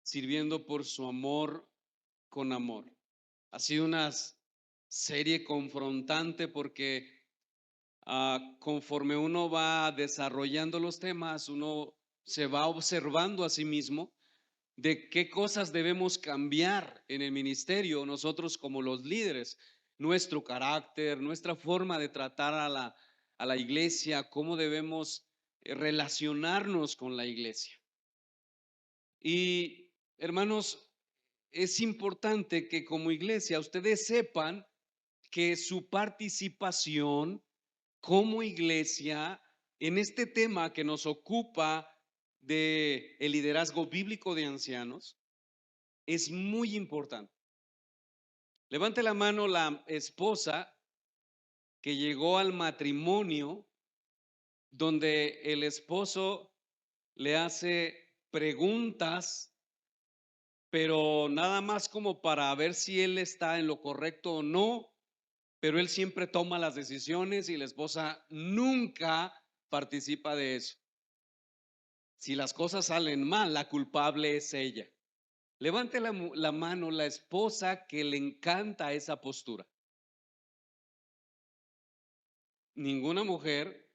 sirviendo por su amor con amor. Ha sido una serie confrontante porque conforme uno va desarrollando los temas, uno se va observando a sí mismo de qué cosas debemos cambiar en el ministerio, nosotros como los líderes, nuestro carácter, nuestra forma de tratar a la iglesia, cómo debemos relacionarnos con la iglesia. Y hermanos, es importante que como iglesia ustedes sepan que su participación como iglesia en este tema que nos ocupa de el liderazgo bíblico de ancianos es muy importante. Levante la mano la esposa que llegó al matrimonio donde el esposo le hace preguntas, pero nada más como para ver si él está en lo correcto o no, pero él siempre toma las decisiones y la esposa nunca participa de eso. Si las cosas salen mal, la culpable es ella. Levante la mano la esposa que le encanta esa postura. Ninguna mujer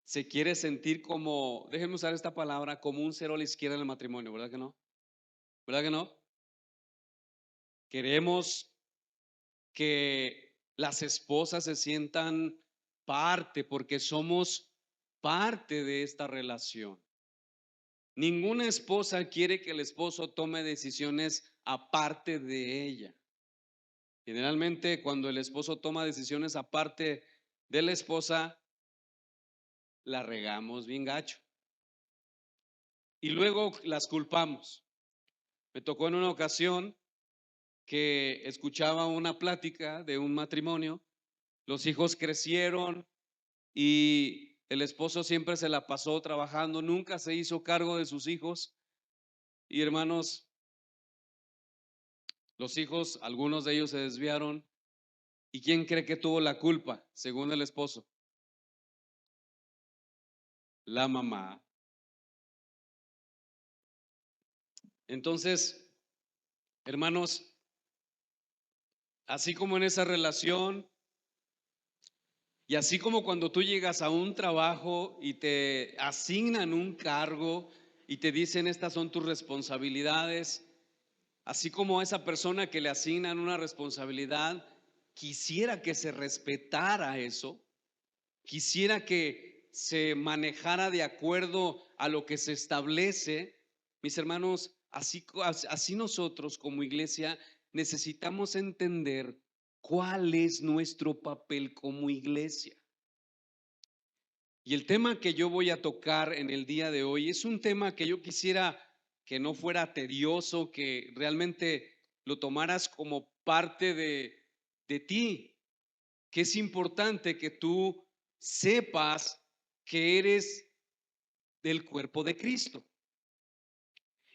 se quiere sentir como, déjenme usar esta palabra, como un cero a la izquierda en el matrimonio, ¿verdad que no? ¿Verdad que no? Queremos que las esposas se sientan parte porque somos parte de esta relación. Ninguna esposa quiere que el esposo tome decisiones aparte de ella. Generalmente cuando el esposo toma decisiones aparte de la esposa, la regamos bien gacho y luego las culpamos. Me tocó en una ocasión que escuchaba una plática de un matrimonio, los hijos crecieron y el esposo siempre se la pasó trabajando, nunca se hizo cargo de sus hijos y hermanos, los hijos, algunos de ellos se desviaron y ¿quién cree que tuvo la culpa según el esposo? La mamá. Entonces, hermanos, así como en esa relación y así como cuando tú llegas a un trabajo y te asignan un cargo y te dicen estas son tus responsabilidades, así como a esa persona que le asignan una responsabilidad, quisiera que se respetara eso, quisiera que se manejara de acuerdo a lo que se establece. Mis hermanos, así nosotros como iglesia necesitamos entender cuál es nuestro papel como iglesia. Y el tema que yo voy a tocar en el día de hoy es un tema que yo quisiera que no fuera tedioso, que realmente lo tomaras como parte de ti, que es importante que tú sepas que eres del cuerpo de Cristo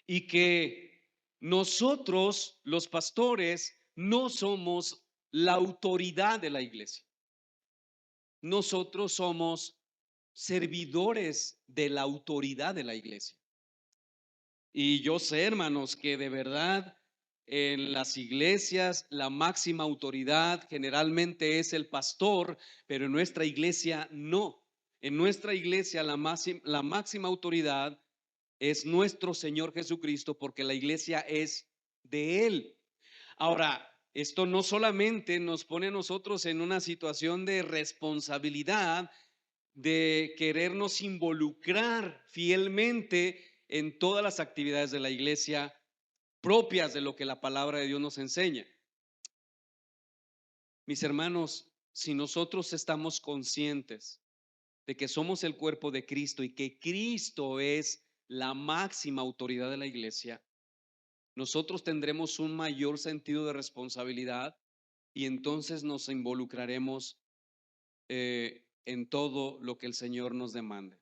y que nosotros, los pastores, no somos la autoridad de la iglesia. Nosotros somos servidores de la autoridad de la iglesia. Y yo sé, hermanos, que de verdad en las iglesias la máxima autoridad generalmente es el pastor, pero en nuestra iglesia no. En nuestra iglesia la máxima autoridad es nuestro Señor Jesucristo porque la iglesia es de Él. Ahora, esto no solamente nos pone a nosotros en una situación de responsabilidad, de querernos involucrar fielmente en todas las actividades de la iglesia propias de lo que la palabra de Dios nos enseña. Mis hermanos, si nosotros estamos conscientes de que somos el cuerpo de Cristo y que Cristo es la máxima autoridad de la iglesia, nosotros tendremos un mayor sentido de responsabilidad y entonces nos involucraremos en todo lo que el Señor nos demande.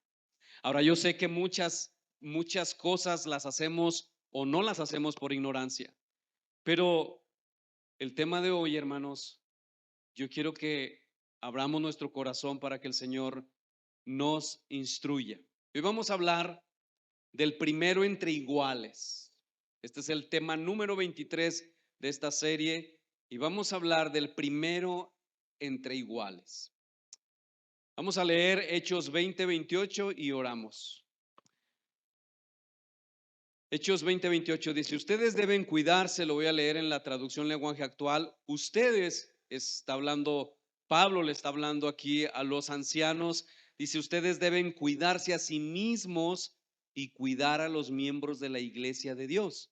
Ahora, yo sé que muchas cosas las hacemos o no las hacemos por ignorancia, pero el tema de hoy, hermanos, yo quiero que abramos nuestro corazón para que el Señor nos instruya. Hoy vamos a hablar del primero entre iguales. Este es el tema número 23 de esta serie y vamos a hablar del primero entre iguales. Vamos a leer Hechos 20:28 y oramos. Hechos 20:28 dice, ustedes deben cuidarse, lo voy a leer en la traducción lenguaje actual. Ustedes, está hablando, Pablo le está hablando aquí a los ancianos, dice, ustedes deben cuidarse a sí mismos y cuidar a los miembros de la iglesia de Dios.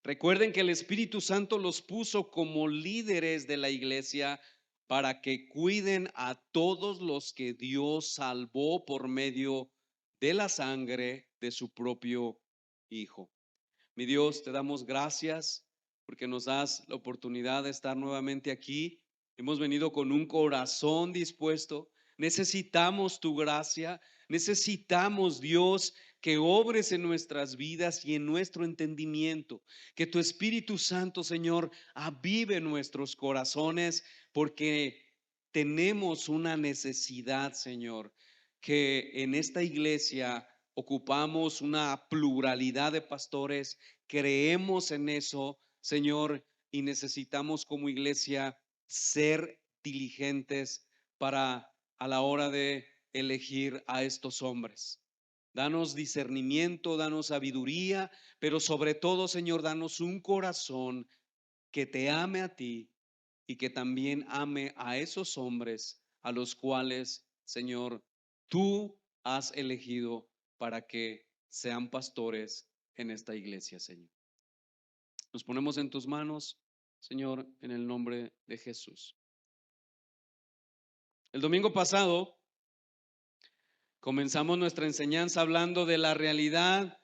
Recuerden que el Espíritu Santo los puso como líderes de la iglesia para que cuiden a todos los que Dios salvó por medio de la sangre de su propio Hijo. Mi Dios, te damos gracias porque nos das la oportunidad de estar nuevamente aquí. Hemos venido con un corazón dispuesto. Necesitamos tu gracia. Necesitamos, Dios, que obres en nuestras vidas y en nuestro entendimiento. Que tu Espíritu Santo, Señor, avive nuestros corazones porque tenemos una necesidad, Señor, que en esta iglesia ocupamos una pluralidad de pastores, creemos en eso, Señor, y necesitamos como iglesia ser diligentes para a la hora de elegir a estos hombres. Danos discernimiento, danos sabiduría, pero sobre todo, Señor, danos un corazón que te ame a ti y que también ame a esos hombres a los cuales, Señor, tú has elegido para que sean pastores en esta iglesia, Señor. Nos ponemos en tus manos, Señor, en el nombre de Jesús. El domingo pasado comenzamos nuestra enseñanza hablando de la realidad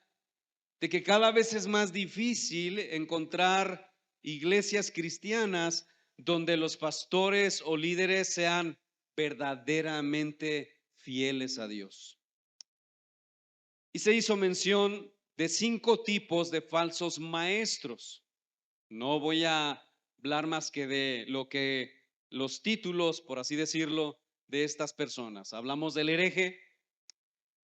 de que cada vez es más difícil encontrar iglesias cristianas donde los pastores o líderes sean verdaderamente fieles a Dios. Y se hizo mención de 5 tipos de falsos maestros. No voy a hablar más que de lo que los títulos, por así decirlo, de estas personas. Hablamos del hereje,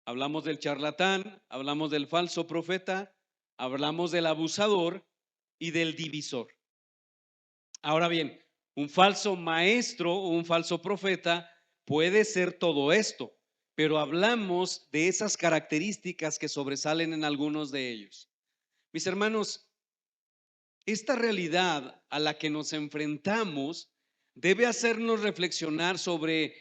hablamos del charlatán, hablamos del falso profeta, hablamos del abusador y del divisor. Ahora bien, un falso maestro o un falso profeta puede ser todo esto, pero hablamos de esas características que sobresalen en algunos de ellos. Mis hermanos, esta realidad a la que nos enfrentamos debe hacernos reflexionar sobre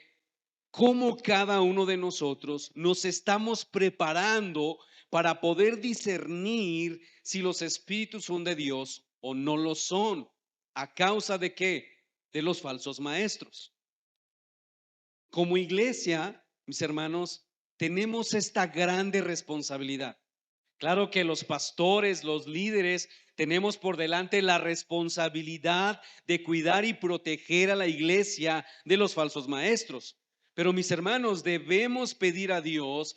cómo cada uno de nosotros nos estamos preparando para poder discernir si los espíritus son de Dios o no lo son. ¿A causa de qué? De los falsos maestros. Como iglesia, mis hermanos, tenemos esta grande responsabilidad. Claro que los pastores, los líderes, tenemos por delante la responsabilidad de cuidar y proteger a la iglesia de los falsos maestros. Pero mis hermanos, debemos pedir a Dios,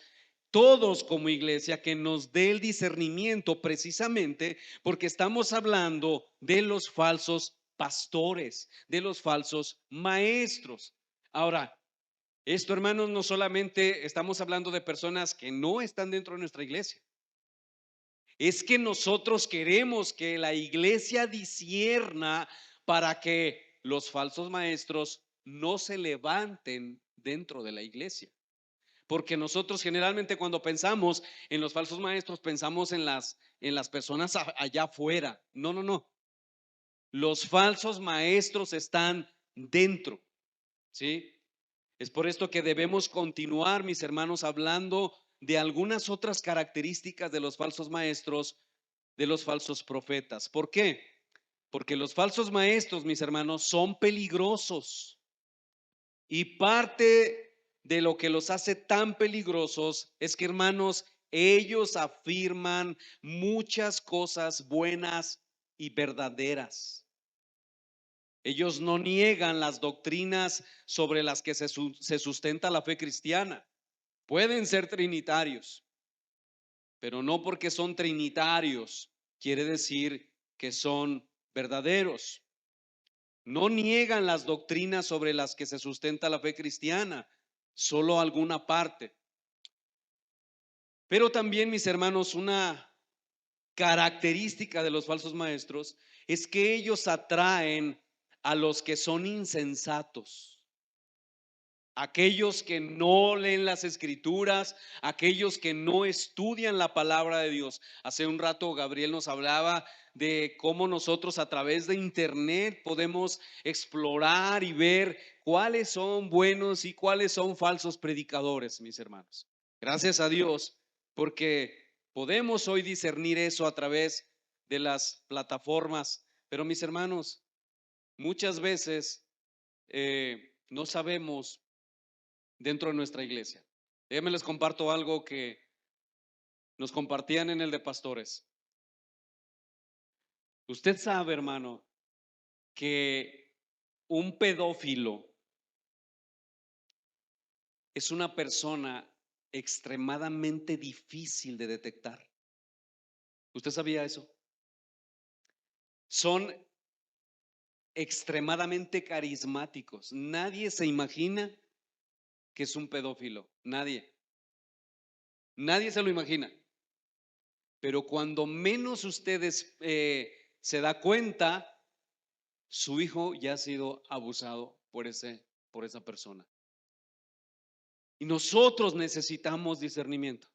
todos como iglesia, que nos dé el discernimiento precisamente porque estamos hablando de los falsos pastores, de los falsos maestros. Ahora, esto, hermanos, no solamente estamos hablando de personas que no están dentro de nuestra iglesia. Es que nosotros queremos que la iglesia discierna para que los falsos maestros no se levanten dentro de la iglesia. Porque nosotros generalmente cuando pensamos en los falsos maestros pensamos en las personas allá afuera. No, no, no. Los falsos maestros están dentro, ¿sí? Es por esto que debemos continuar, mis hermanos, hablando de algunas otras características de los falsos maestros, de los falsos profetas. ¿Por qué? Porque los falsos maestros, mis hermanos, son peligrosos. Y parte de lo que los hace tan peligrosos es que, hermanos, ellos afirman muchas cosas buenas y verdaderas. Ellos no niegan las doctrinas sobre las que se sustenta la fe cristiana. Pueden ser trinitarios, pero no porque son trinitarios quiere decir que son verdaderos. No niegan las doctrinas sobre las que se sustenta la fe cristiana, solo alguna parte. Pero también, mis hermanos, una característica de los falsos maestros es que ellos atraen a los que son insensatos, aquellos que no leen las escrituras, aquellos que no estudian la palabra de Dios. Hace un rato Gabriel nos hablaba de cómo nosotros a través de internet podemos explorar y ver cuáles son buenos y cuáles son falsos predicadores, mis hermanos. Gracias a Dios, porque podemos hoy discernir eso a través de las plataformas. Pero mis hermanos, muchas veces no sabemos dentro de nuestra iglesia. Déjenme les comparto algo que nos compartían en el de pastores. Usted sabe, hermano, que un pedófilo es una persona extremadamente difícil de detectar. ¿Usted sabía eso? Son extremadamente carismáticos. Nadie se imagina que es un pedófilo. Nadie. Nadie se lo imagina. Pero cuando menos ustedes se da cuenta, su hijo ya ha sido abusado por esa persona. Y nosotros necesitamos discernimiento.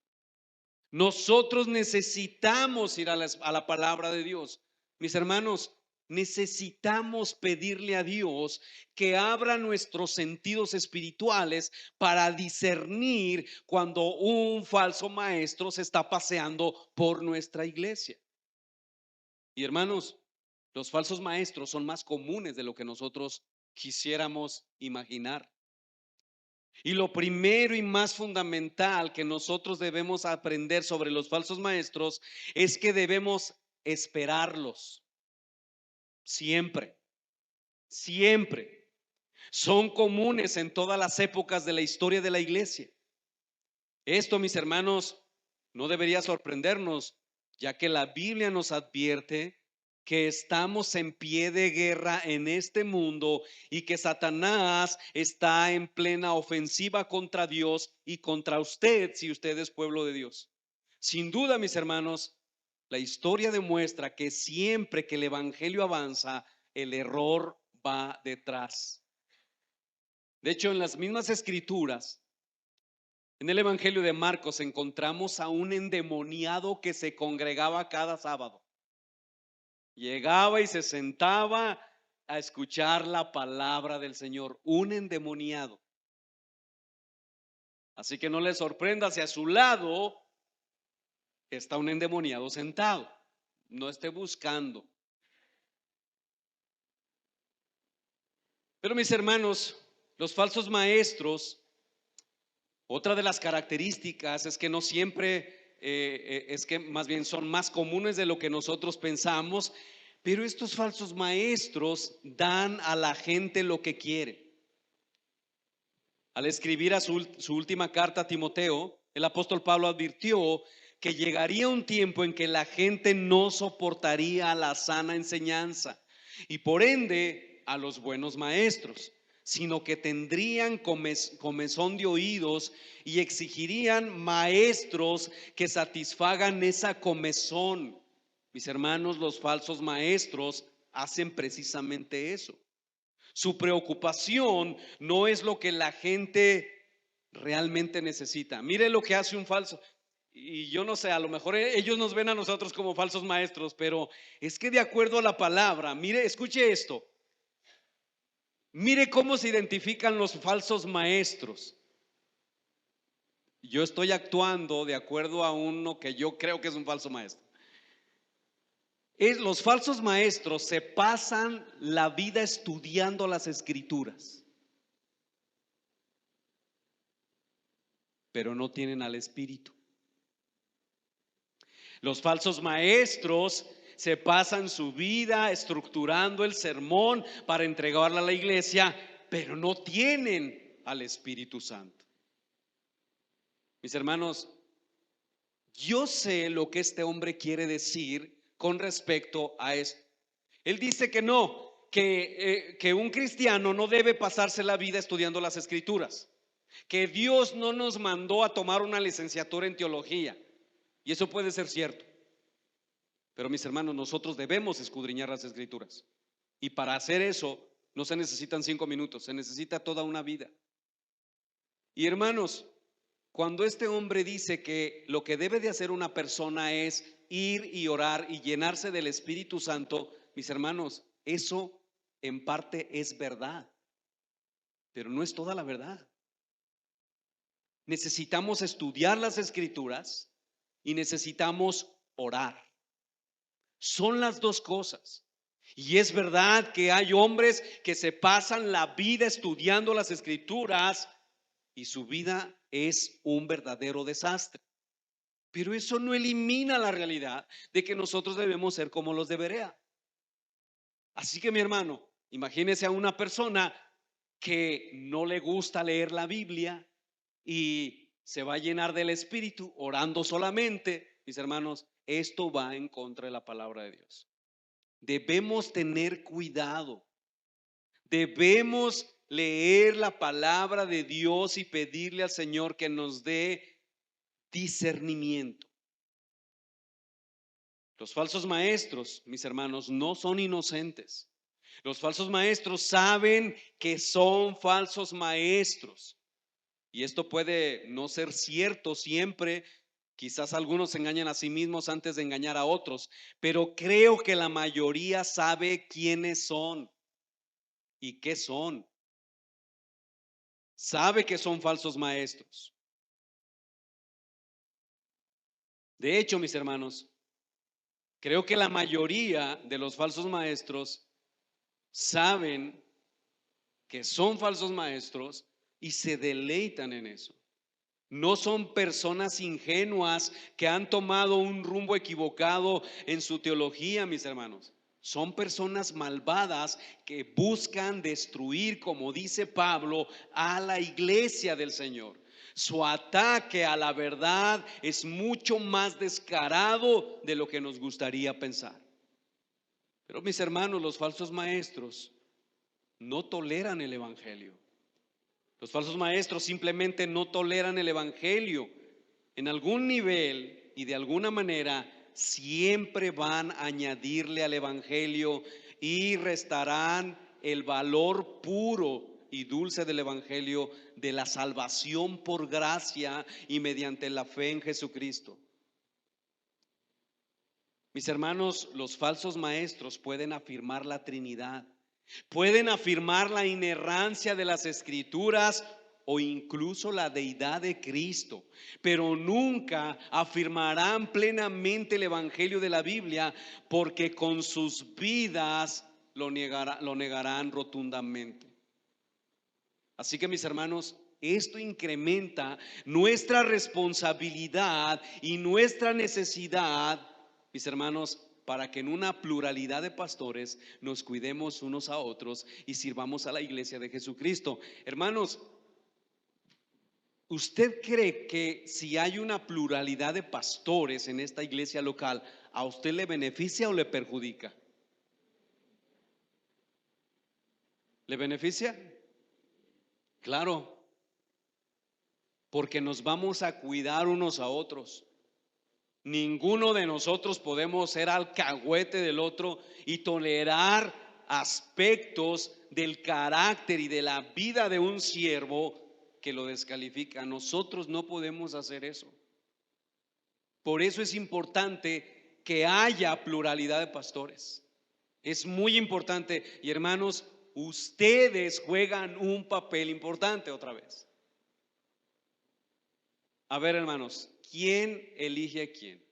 Nosotros necesitamos ir a la palabra de Dios. Mis hermanos, necesitamos pedirle a Dios que abra nuestros sentidos espirituales para discernir cuando un falso maestro se está paseando por nuestra iglesia. Y hermanos, los falsos maestros son más comunes de lo que nosotros quisiéramos imaginar. Y lo primero y más fundamental que nosotros debemos aprender sobre los falsos maestros es que debemos esperarlos. Siempre, siempre. Son comunes en todas las épocas de la historia de la iglesia. Esto, mis hermanos, no debería sorprendernos, ya que la Biblia nos advierte que estamos en pie de guerra en este mundo y que Satanás está en plena ofensiva contra Dios y contra usted si usted es pueblo de Dios. Sin duda, mis hermanos, la historia demuestra que siempre que el evangelio avanza, el error va detrás. De hecho, en las mismas escrituras, en el evangelio de Marcos encontramos a un endemoniado que se congregaba cada sábado. Llegaba y se sentaba a escuchar la palabra del Señor, un endemoniado. Así que no le sorprenda si a su lado está un endemoniado sentado. No esté buscando. Pero mis hermanos, los falsos maestros, otra de las características es que no siempre es que más bien son más comunes de lo que nosotros pensamos, pero estos falsos maestros dan a la gente lo que quiere. Al escribir a su última carta a Timoteo, el apóstol Pablo advirtió que llegaría un tiempo en que la gente no soportaría la sana enseñanza y por ende a los buenos maestros, sino que tendrían comezón de oídos y exigirían maestros que satisfagan esa comezón. Mis hermanos, los falsos maestros hacen precisamente eso. Su preocupación no es lo que la gente realmente necesita. Mire lo que hace un falso. Y yo no sé, a lo mejor ellos nos ven a nosotros como falsos maestros, pero es que de acuerdo a la palabra, mire, escuche esto. Mire cómo se identifican los falsos maestros. Yo estoy actuando de acuerdo a uno que yo creo que es un falso maestro. Los falsos maestros se pasan la vida estudiando las escrituras, pero no tienen al Espíritu. Los falsos maestros se pasan su vida estructurando el sermón para entregarla a la iglesia, pero no tienen al Espíritu Santo. Mis hermanos, yo sé lo que este hombre quiere decir con respecto a esto. Él dice que no, que un cristiano no debe pasarse la vida estudiando las escrituras, que Dios no nos mandó a tomar una licenciatura en teología, Y eso puede ser cierto. Pero mis hermanos, nosotros debemos escudriñar las Escrituras. Y para hacer eso no se necesitan 5 minutos, se necesita toda una vida. Y hermanos, cuando este hombre dice que lo que debe de hacer una persona es ir y orar y llenarse del Espíritu Santo, mis hermanos, eso en parte es verdad, pero no es toda la verdad. Necesitamos estudiar las Escrituras y necesitamos orar. Son las dos cosas. Y es verdad que hay hombres que se pasan la vida estudiando las Escrituras y su vida es un verdadero desastre. Pero eso no elimina la realidad de que nosotros debemos ser como los de Berea. Así que mi hermano, imagínese a una persona que no le gusta leer la Biblia y se va a llenar del Espíritu orando solamente. Mis hermanos, esto va en contra de la palabra de Dios. Debemos tener cuidado. Debemos leer la palabra de Dios y pedirle al Señor que nos dé discernimiento. Los falsos maestros, mis hermanos, no son inocentes. Los falsos maestros saben que son falsos maestros. Y esto puede no ser cierto siempre. Quizás algunos se engañan a sí mismos antes de engañar a otros, pero creo que la mayoría sabe quiénes son y qué son. Sabe que son falsos maestros. De hecho, mis hermanos, creo que la mayoría de los falsos maestros saben que son falsos maestros y se deleitan en eso. No son personas ingenuas que han tomado un rumbo equivocado en su teología, mis hermanos. Son personas malvadas que buscan destruir, como dice Pablo, a la iglesia del Señor. Su ataque a la verdad es mucho más descarado de lo que nos gustaría pensar. Pero mis hermanos, los falsos maestros no toleran el evangelio. Los falsos maestros simplemente no toleran el evangelio. En algún nivel y de alguna manera siempre van a añadirle al evangelio y restarán el valor puro y dulce del evangelio de la salvación por gracia y mediante la fe en Jesucristo. Mis hermanos, los falsos maestros pueden afirmar la Trinidad, pueden afirmar la inerrancia de las Escrituras o incluso la deidad de Cristo, pero nunca afirmarán plenamente el evangelio de la Biblia, porque con sus vidas lo negarán rotundamente. Así que mis hermanos, esto incrementa nuestra responsabilidad y nuestra necesidad, mis hermanos, para que en una pluralidad de pastores nos cuidemos unos a otros y sirvamos a la iglesia de Jesucristo. Hermanos, ¿usted cree que si hay una pluralidad de pastores en esta iglesia local, a usted le beneficia o le perjudica? ¿Le beneficia? Claro, porque nos vamos a cuidar unos a otros. Ninguno de nosotros podemos ser alcahuete del otro y tolerar aspectos del carácter y de la vida de un siervo que lo descalifica. Nosotros no podemos hacer eso. Por eso es importante que haya pluralidad de pastores. Es muy importante. Y hermanos, ustedes juegan un papel importante otra vez. A ver, hermanos, ¿quién elige a quién?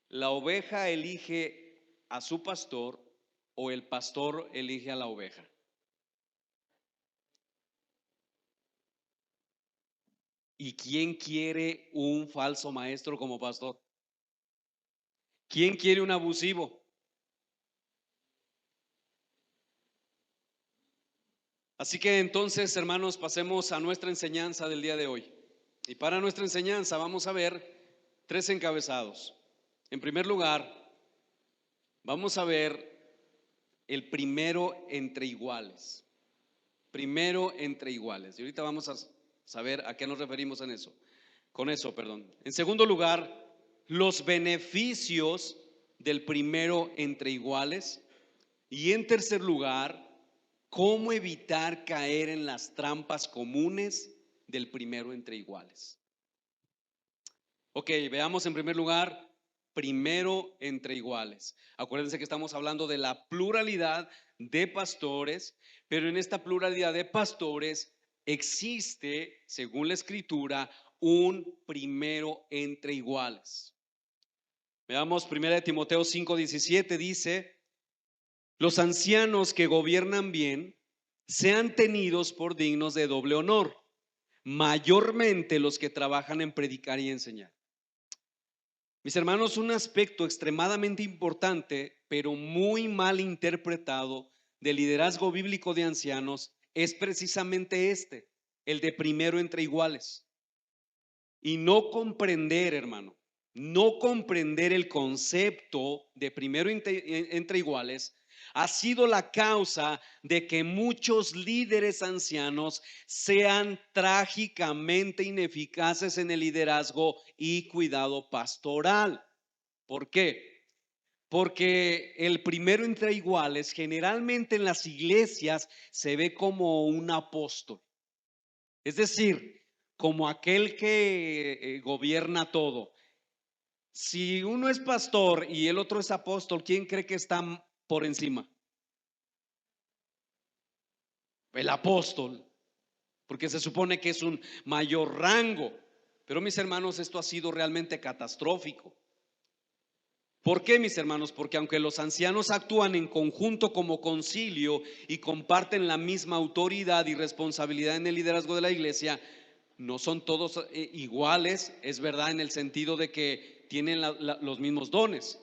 ¿La oveja elige a su pastor o el pastor elige a la oveja? ¿Y quién quiere un falso maestro como pastor? ¿Quién quiere un abusivo? Así que entonces, hermanos, pasemos a nuestra enseñanza del día de hoy. Y para nuestra enseñanza vamos a ver 3 encabezados. En primer lugar, vamos a ver el primero entre iguales. Primero entre iguales. Y ahorita vamos a saber a qué nos referimos con eso, perdón. En segundo lugar, los beneficios del primero entre iguales. Y en tercer lugar, cómo evitar caer en las trampas comunes del primero entre iguales. Ok, veamos en primer lugar, primero entre iguales. Acuérdense que estamos hablando de la pluralidad de pastores, pero en esta pluralidad de pastores existe, según la Escritura, un primero entre iguales. Veamos 1 Timoteo 5:17, dice: los ancianos que gobiernan bien sean tenidos por dignos de doble honor, mayormente los que trabajan en predicar y enseñar. Mis hermanos, un aspecto extremadamente importante, pero muy mal interpretado del liderazgo bíblico de ancianos es precisamente el de primero entre iguales. Y no comprender, hermano, no comprender el concepto de primero entre iguales ha sido la causa de que muchos líderes ancianos sean trágicamente ineficaces en el liderazgo y cuidado pastoral. ¿Por qué? Porque el primero entre iguales generalmente en las iglesias se ve como un apóstol. Es decir, como aquel que gobierna todo. Si uno es pastor y el otro es apóstol, ¿quién cree que está por encima? El apóstol, porque se supone que es un mayor rango. Pero mis hermanos, esto ha sido realmente catastrófico. ¿Por qué, mis hermanos? Porque aunque los ancianos actúan en conjunto como concilio y comparten la misma autoridad y responsabilidad en el liderazgo de la iglesia, no son todos iguales, es verdad, en el sentido de que tienen los mismos dones.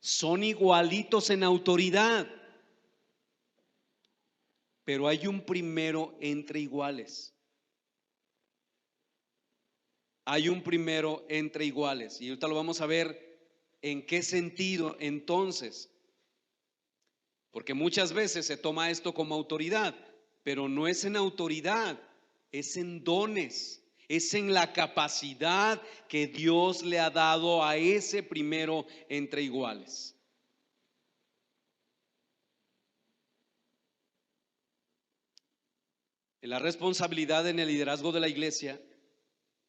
Son igualitos en autoridad, pero hay un primero entre iguales. Hay un primero entre iguales. Y ahorita lo vamos a ver en qué sentido entonces. Porque muchas veces se toma esto como autoridad, pero no es en autoridad, es en dones, es en la capacidad que Dios le ha dado a ese primero entre iguales. La responsabilidad en el liderazgo de la iglesia,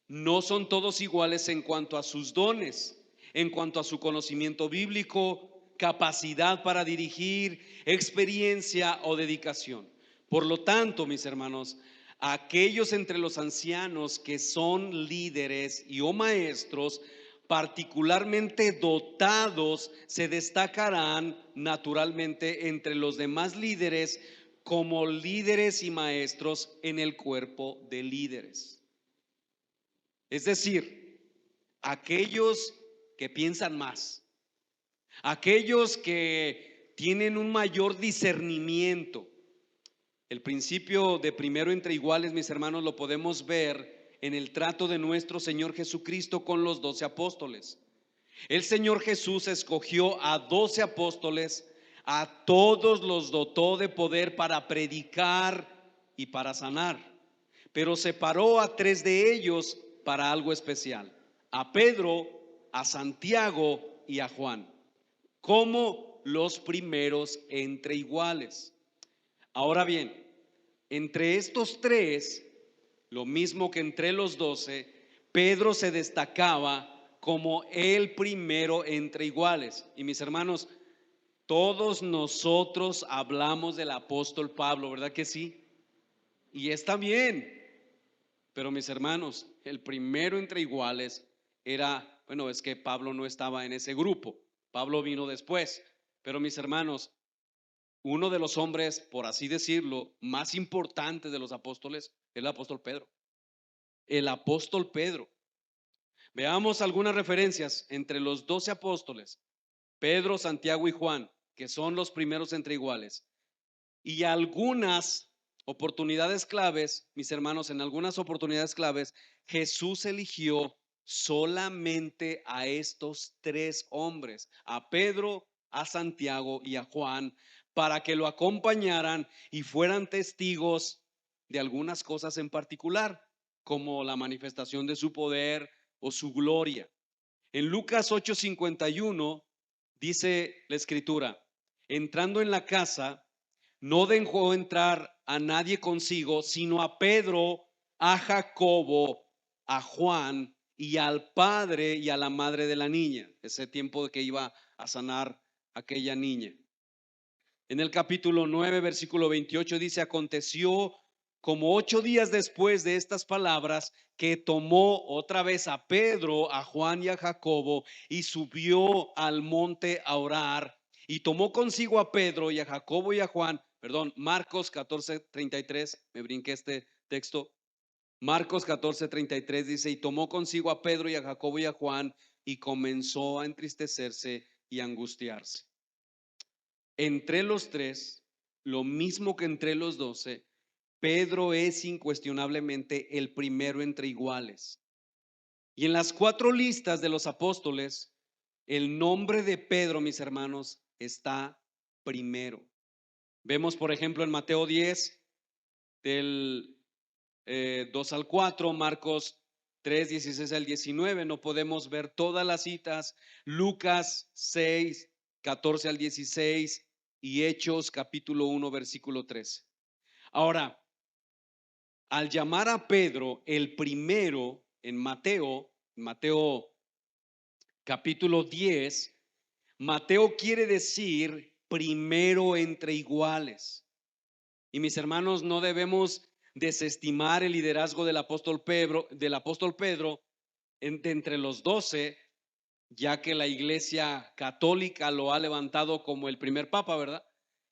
no son todos iguales en cuanto a sus dones, en cuanto a su conocimiento bíblico, capacidad para dirigir, experiencia o dedicación. Por lo tanto, mis hermanos, aquellos entre los ancianos que son líderes y o maestros particularmente dotados se destacarán naturalmente entre los demás líderes como líderes y maestros en el cuerpo de líderes. Es decir, aquellos que piensan más, aquellos que tienen un mayor discernimiento. El principio de primero entre iguales, mis hermanos, lo podemos ver en el trato de nuestro Señor Jesucristo con los 12 apóstoles. El Señor Jesús escogió a 12 apóstoles, a todos los dotó de poder para predicar y para sanar, pero separó a 3 de ellos para algo especial: a Pedro, a Santiago y a Juan, como los primeros entre iguales. Ahora bien, entre estos 3, lo mismo que entre los 12, Pedro se destacaba como el primero entre iguales. Y mis hermanos, todos nosotros hablamos del apóstol Pablo, ¿verdad que sí? Y está bien, pero mis hermanos, el primero entre iguales era, bueno, es que Pablo no estaba en ese grupo, Pablo vino después, pero mis hermanos, uno de los hombres, por así decirlo, más importantes de los apóstoles es el apóstol Pedro. El apóstol Pedro. Veamos algunas referencias entre los 12 apóstoles, Pedro, Santiago y Juan, que son los primeros entre iguales. Y algunas oportunidades claves, mis hermanos, en algunas oportunidades claves, Jesús eligió solamente a estos 3 hombres, a Pedro, a Santiago y a Juan, para que lo acompañaran y fueran testigos de algunas cosas en particular, como la manifestación de su poder o su gloria. En Lucas 8:51 dice la escritura, entrando en la casa, no dejó entrar a nadie consigo, sino a Pedro, a Jacobo, a Juan y al padre y a la madre de la niña, ese tiempo de que iba a sanar aquella niña. En el capítulo 9, versículo 28 dice, aconteció como 8 días después de estas palabras que tomó otra vez a Pedro, a Juan y a Jacobo y subió al monte a orar y tomó consigo a Pedro y a Jacobo y a Juan, perdón, Marcos 14:33, me brinqué este texto, Marcos 14:33 dice, y tomó consigo a Pedro y a Jacobo y a Juan y comenzó a entristecerse y a angustiarse. Entre los tres, lo mismo que entre los 12, Pedro es incuestionablemente el primero entre iguales. Y en las 4 listas de los apóstoles, el nombre de Pedro, mis hermanos, está primero. Vemos, por ejemplo, en Mateo 10, del 2 al 4, Marcos 3, 16 al 19, no podemos ver todas las citas, Lucas 6, 14 al 16 y Hechos capítulo 1, versículo 13. Ahora, al llamar a Pedro el primero en Mateo capítulo 10, Mateo quiere decir primero entre iguales. Y mis hermanos, no debemos desestimar el liderazgo del apóstol Pedro de entre los 12, ya que la iglesia católica lo ha levantado como el primer papa, ¿verdad?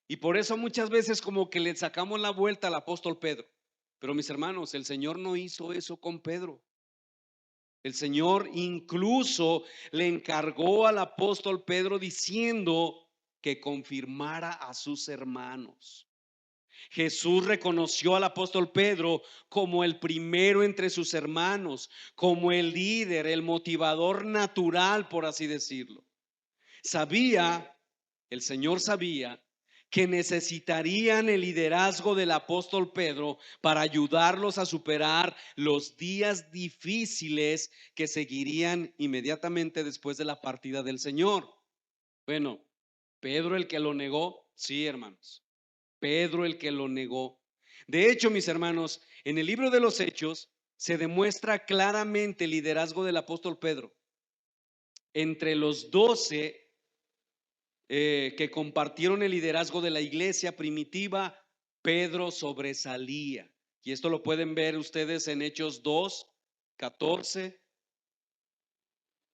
Y por eso muchas veces como que le sacamos la vuelta al apóstol Pedro. Pero mis hermanos, el Señor no hizo eso con Pedro. El Señor incluso le encargó al apóstol Pedro diciendo que confirmara a sus hermanos. Jesús reconoció al apóstol Pedro como el primero entre sus hermanos, como el líder, el motivador natural, por así decirlo. El Señor sabía que necesitarían el liderazgo del apóstol Pedro para ayudarlos a superar los días difíciles que seguirían inmediatamente después de la partida del Señor. Bueno, Pedro el que lo negó, sí, hermanos. Pedro el que lo negó. De hecho, mis hermanos, en el libro de los Hechos se demuestra claramente el liderazgo del apóstol Pedro. Entre los 12 que compartieron el liderazgo de la iglesia primitiva, Pedro sobresalía. Y esto lo pueden ver ustedes en Hechos 2, 14,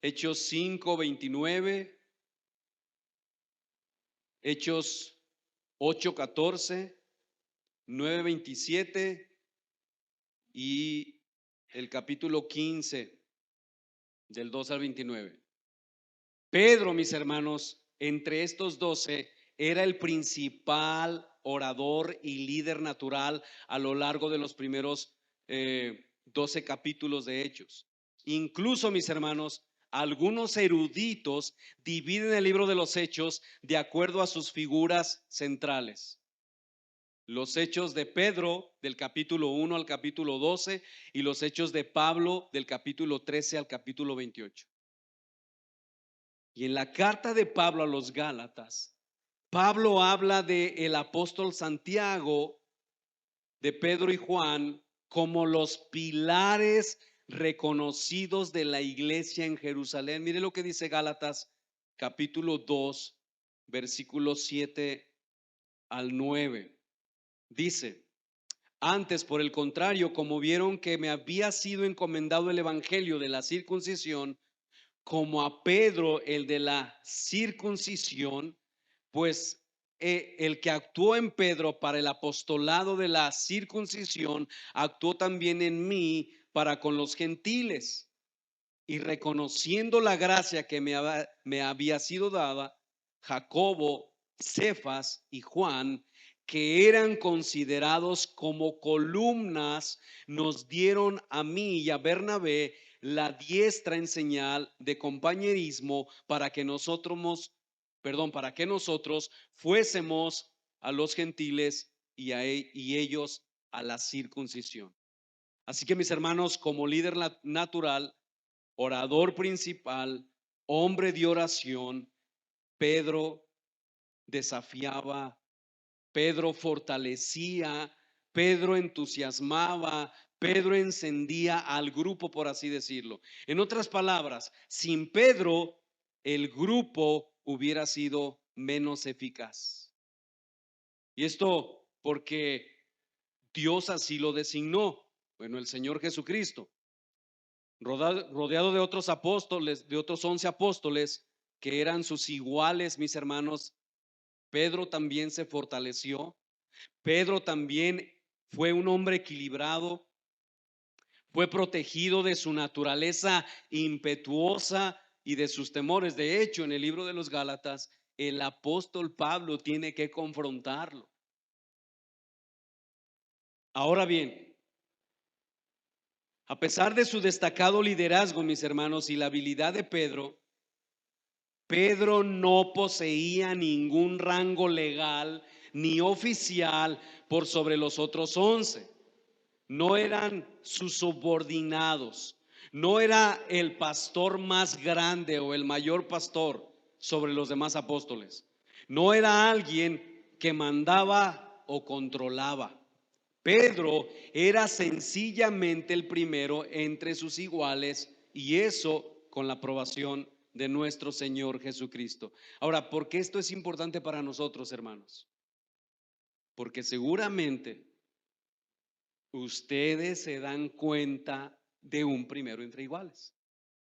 Hechos 5, 29, Hechos 8, 14, 9, 27 y el capítulo 15 del 2 al 29. Pedro, mis hermanos, entre estos 12 era el principal orador y líder natural a lo largo de los primeros 12 capítulos de Hechos. Incluso, mis hermanos, algunos eruditos dividen el libro de los Hechos de acuerdo a sus figuras centrales. Los hechos de Pedro del capítulo 1 al capítulo 12 y los hechos de Pablo del capítulo 13 al capítulo 28. Y en la carta de Pablo a los Gálatas, Pablo habla de el apóstol Santiago, de Pedro y Juan como los pilares reconocidos de la iglesia en Jerusalén. Mire lo que dice Gálatas capítulo 2, versículos 7 al 9. Dice, antes, por el contrario, como vieron que me había sido encomendado el evangelio de la circuncisión, como a Pedro el de la circuncisión, pues el que actuó en Pedro para el apostolado de la circuncisión, actuó también en mí para con los gentiles. Y reconociendo la gracia que me había sido dada, Jacobo, Cefas y Juan, que eran considerados como columnas, nos dieron a mí y a Bernabé la diestra en señal de compañerismo para que nosotros fuésemos a los gentiles y ellos a la circuncisión. Así que mis hermanos, como líder natural, orador principal, hombre de oración, Pedro desafiaba, Pedro fortalecía, Pedro entusiasmaba, Pedro encendía al grupo, por así decirlo. En otras palabras, sin Pedro, el grupo hubiera sido menos eficaz. Y esto porque Dios así lo designó. Bueno, el Señor Jesucristo, rodeado de otros apóstoles, de otros 11 apóstoles que eran sus iguales, mis hermanos, Pedro también se fortaleció. Pedro también fue un hombre equilibrado, fue protegido de su naturaleza impetuosa y de sus temores. De hecho, en el libro de los Gálatas, el apóstol Pablo tiene que confrontarlo. Ahora bien, a pesar de su destacado liderazgo, mis hermanos, y la habilidad de Pedro, Pedro no poseía ningún rango legal ni oficial por sobre los otros 11. No eran sus subordinados. No era el pastor más grande o el mayor pastor sobre los demás apóstoles. No era alguien que mandaba o controlaba. Pedro era sencillamente el primero entre sus iguales, y eso con la aprobación de nuestro Señor Jesucristo. Ahora, ¿por qué esto es importante para nosotros, hermanos? Porque seguramente ustedes se dan cuenta de un primero entre iguales.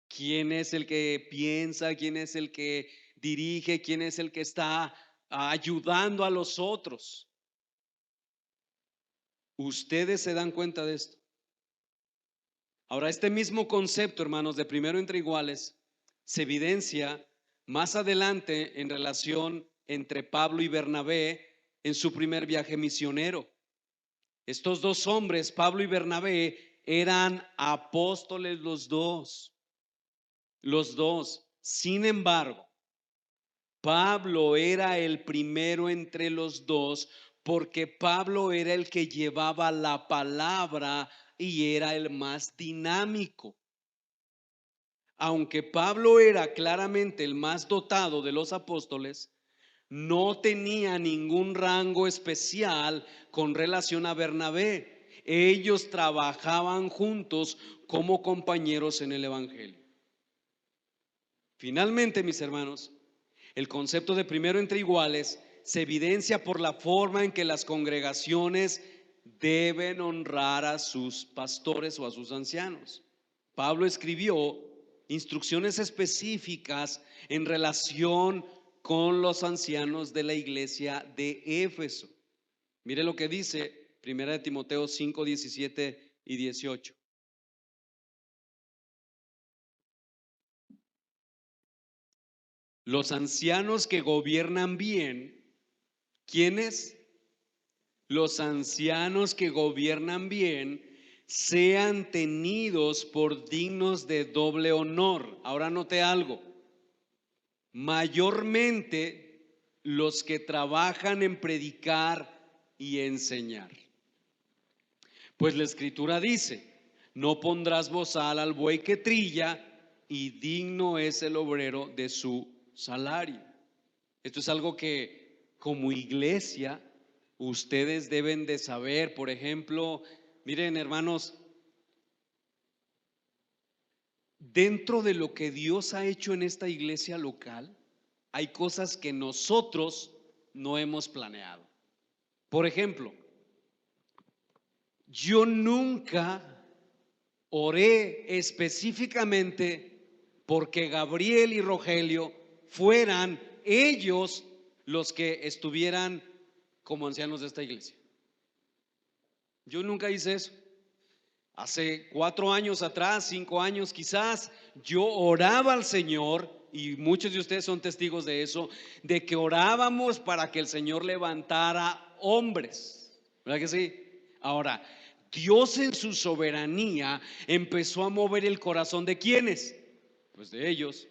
¿Quién es el que piensa? ¿Quién es el que dirige? ¿Quién es el que está ayudando a los otros? Ustedes se dan cuenta de esto. Ahora, este mismo concepto, hermanos, de primero entre iguales, se evidencia más adelante en relación entre Pablo y Bernabé en su primer viaje misionero. Estos dos hombres, Pablo y Bernabé, eran apóstoles los dos. Los dos. Sin embargo, Pablo era el primero entre los dos porque Pablo era el que llevaba la palabra y era el más dinámico. Aunque Pablo era claramente el más dotado de los apóstoles, no tenía ningún rango especial con relación a Bernabé. Ellos trabajaban juntos como compañeros en el Evangelio. Finalmente, mis hermanos, el concepto de primero entre iguales se evidencia por la forma en que las congregaciones deben honrar a sus pastores o a sus ancianos. Pablo escribió instrucciones específicas en relación con los ancianos de la iglesia de Éfeso. Mire lo que dice 1 Timoteo 5, 17 y 18. Los ancianos que gobiernan bien, ¿quiénes? Los ancianos que gobiernan bien sean tenidos por dignos de doble honor. Ahora note algo. Mayormente los que trabajan en predicar y enseñar. Pues la escritura dice, no pondrás bozal al buey que trilla, y digno es el obrero de su salario. Esto es algo que como iglesia ustedes deben de saber. Por ejemplo, miren, hermanos, dentro de lo que Dios ha hecho en esta iglesia local, hay cosas que nosotros no hemos planeado. Por ejemplo, yo nunca oré específicamente porque Gabriel y Rogelio fueran ellos los que estuvieran como ancianos de esta iglesia. Yo nunca hice eso. Hace 4 años atrás, 5 años quizás, yo oraba al Señor, y muchos de ustedes son testigos de eso, de que orábamos para que el Señor levantara hombres. ¿Verdad que sí? Ahora, Dios en su soberanía empezó a mover el corazón de ¿quiénes? Pues de ellos.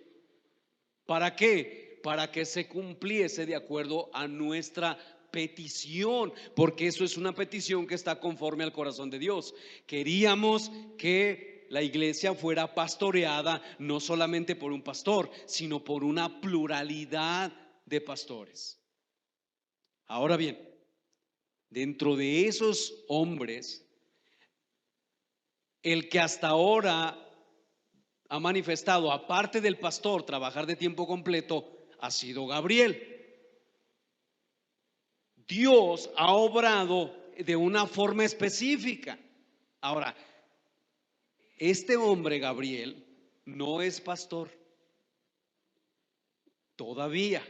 ¿Para qué? Para que se cumpliese de acuerdo a nuestra petición, porque eso es una petición que está conforme al corazón de Dios. Queríamos que la iglesia fuera pastoreada no solamente por un pastor, sino por una pluralidad de pastores. Ahora bien, dentro de esos hombres, el que hasta ahora ha manifestado, aparte del pastor, trabajar de tiempo completo, ha sido Gabriel. Dios ha obrado de una forma específica. Ahora, este hombre, Gabriel, no es pastor todavía,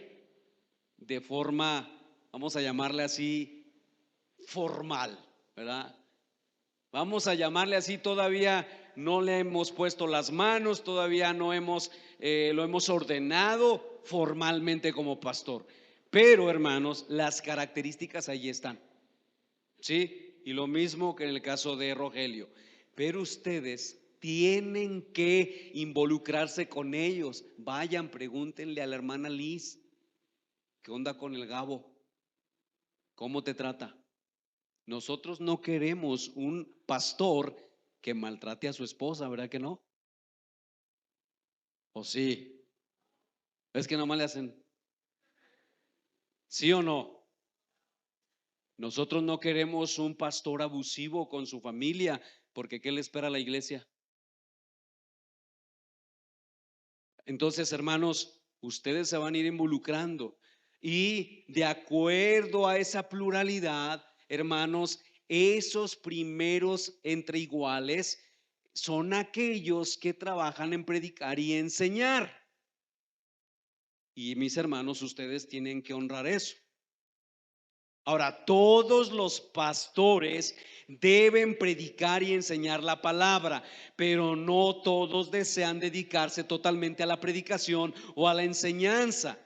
de forma, vamos a llamarle así, formal, ¿verdad? Vamos a llamarle así, todavía no le hemos puesto las manos, todavía no lo hemos ordenado formalmente como pastor. Pero, hermanos, las características ahí están, ¿sí? Y lo mismo que en el caso de Rogelio. Pero ustedes tienen que involucrarse con ellos. Vayan, pregúntenle a la hermana Liz, ¿qué onda con el Gabo? ¿Cómo te trata? Nosotros no queremos un pastor que maltrate a su esposa, ¿verdad que no? ¿O sí? Es que nomás le hacen, ¿sí o no? Nosotros no queremos un pastor abusivo con su familia, porque ¿qué le espera a la iglesia? Entonces, hermanos, ustedes se van a ir involucrando y de acuerdo a esa pluralidad, hermanos, esos primeros entre iguales son aquellos que trabajan en predicar y enseñar. Y mis hermanos, ustedes tienen que honrar eso. Ahora, todos los pastores deben predicar y enseñar la palabra, pero no todos desean dedicarse totalmente a la predicación o a la enseñanza.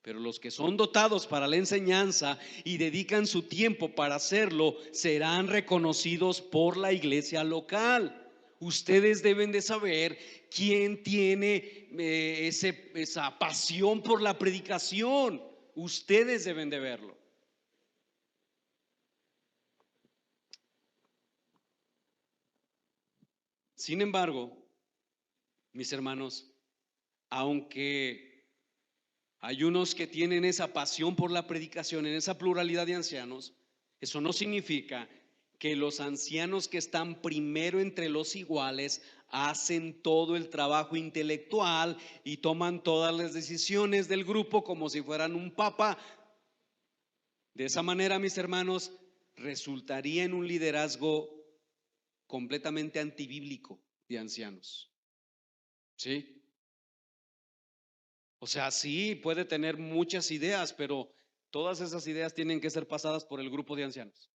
Pero los que son dotados para la enseñanza y dedican su tiempo para hacerlo, serán reconocidos por la iglesia local. Ustedes deben de saber quién tiene esa pasión por la predicación. Ustedes deben de verlo. Sin embargo, mis hermanos, aunque hay unos que tienen esa pasión por la predicación en esa pluralidad de ancianos, eso no significa que los ancianos que están primero entre los iguales hacen todo el trabajo intelectual y toman todas las decisiones del grupo como si fueran un papa. De esa manera, mis hermanos, resultaría en un liderazgo completamente antibíblico de ancianos. ¿Sí? O sea, sí, puede tener muchas ideas, pero todas esas ideas tienen que ser pasadas por el grupo de ancianos.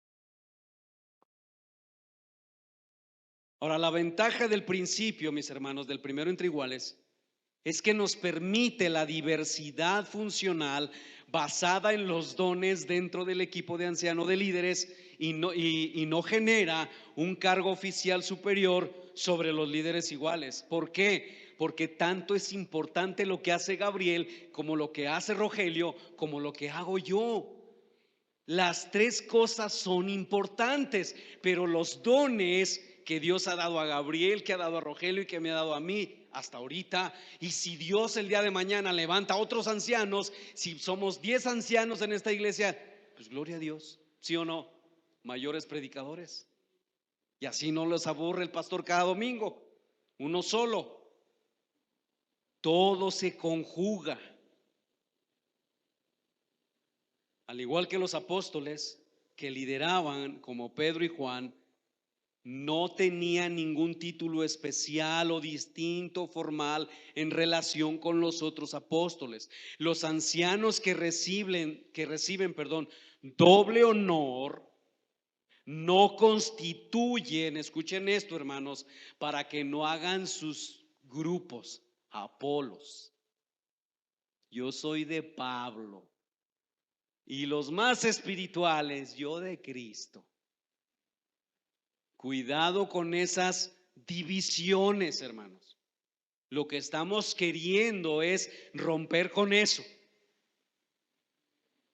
Ahora, la ventaja del principio, mis hermanos, del primero entre iguales, es que nos permite la diversidad funcional basada en los dones dentro del equipo de anciano de líderes y no genera un cargo oficial superior sobre los líderes iguales. ¿Por qué? Porque tanto es importante lo que hace Gabriel como lo que hace Rogelio, como lo que hago yo. Las tres cosas son importantes, pero los dones que Dios ha dado a Gabriel, que ha dado a Rogelio y que me ha dado a mí hasta ahorita, y si Dios el día de mañana levanta a otros ancianos, si somos 10 ancianos en esta iglesia, pues gloria a Dios, ¿sí o no? Mayores predicadores. Y así no les aburre el pastor cada domingo, uno solo. Todo se conjuga. Al igual que los apóstoles que lideraban como Pedro y Juan, no tenían ningún título especial o distinto formal en relación con los otros apóstoles. Los ancianos que reciben, doble honor no constituyen, escuchen esto, hermanos, para que no hagan sus grupos. Apolos, yo soy de Pablo, y los más espirituales, yo de Cristo. Cuidado con esas divisiones, hermanos. Lo que estamos queriendo es romper con eso.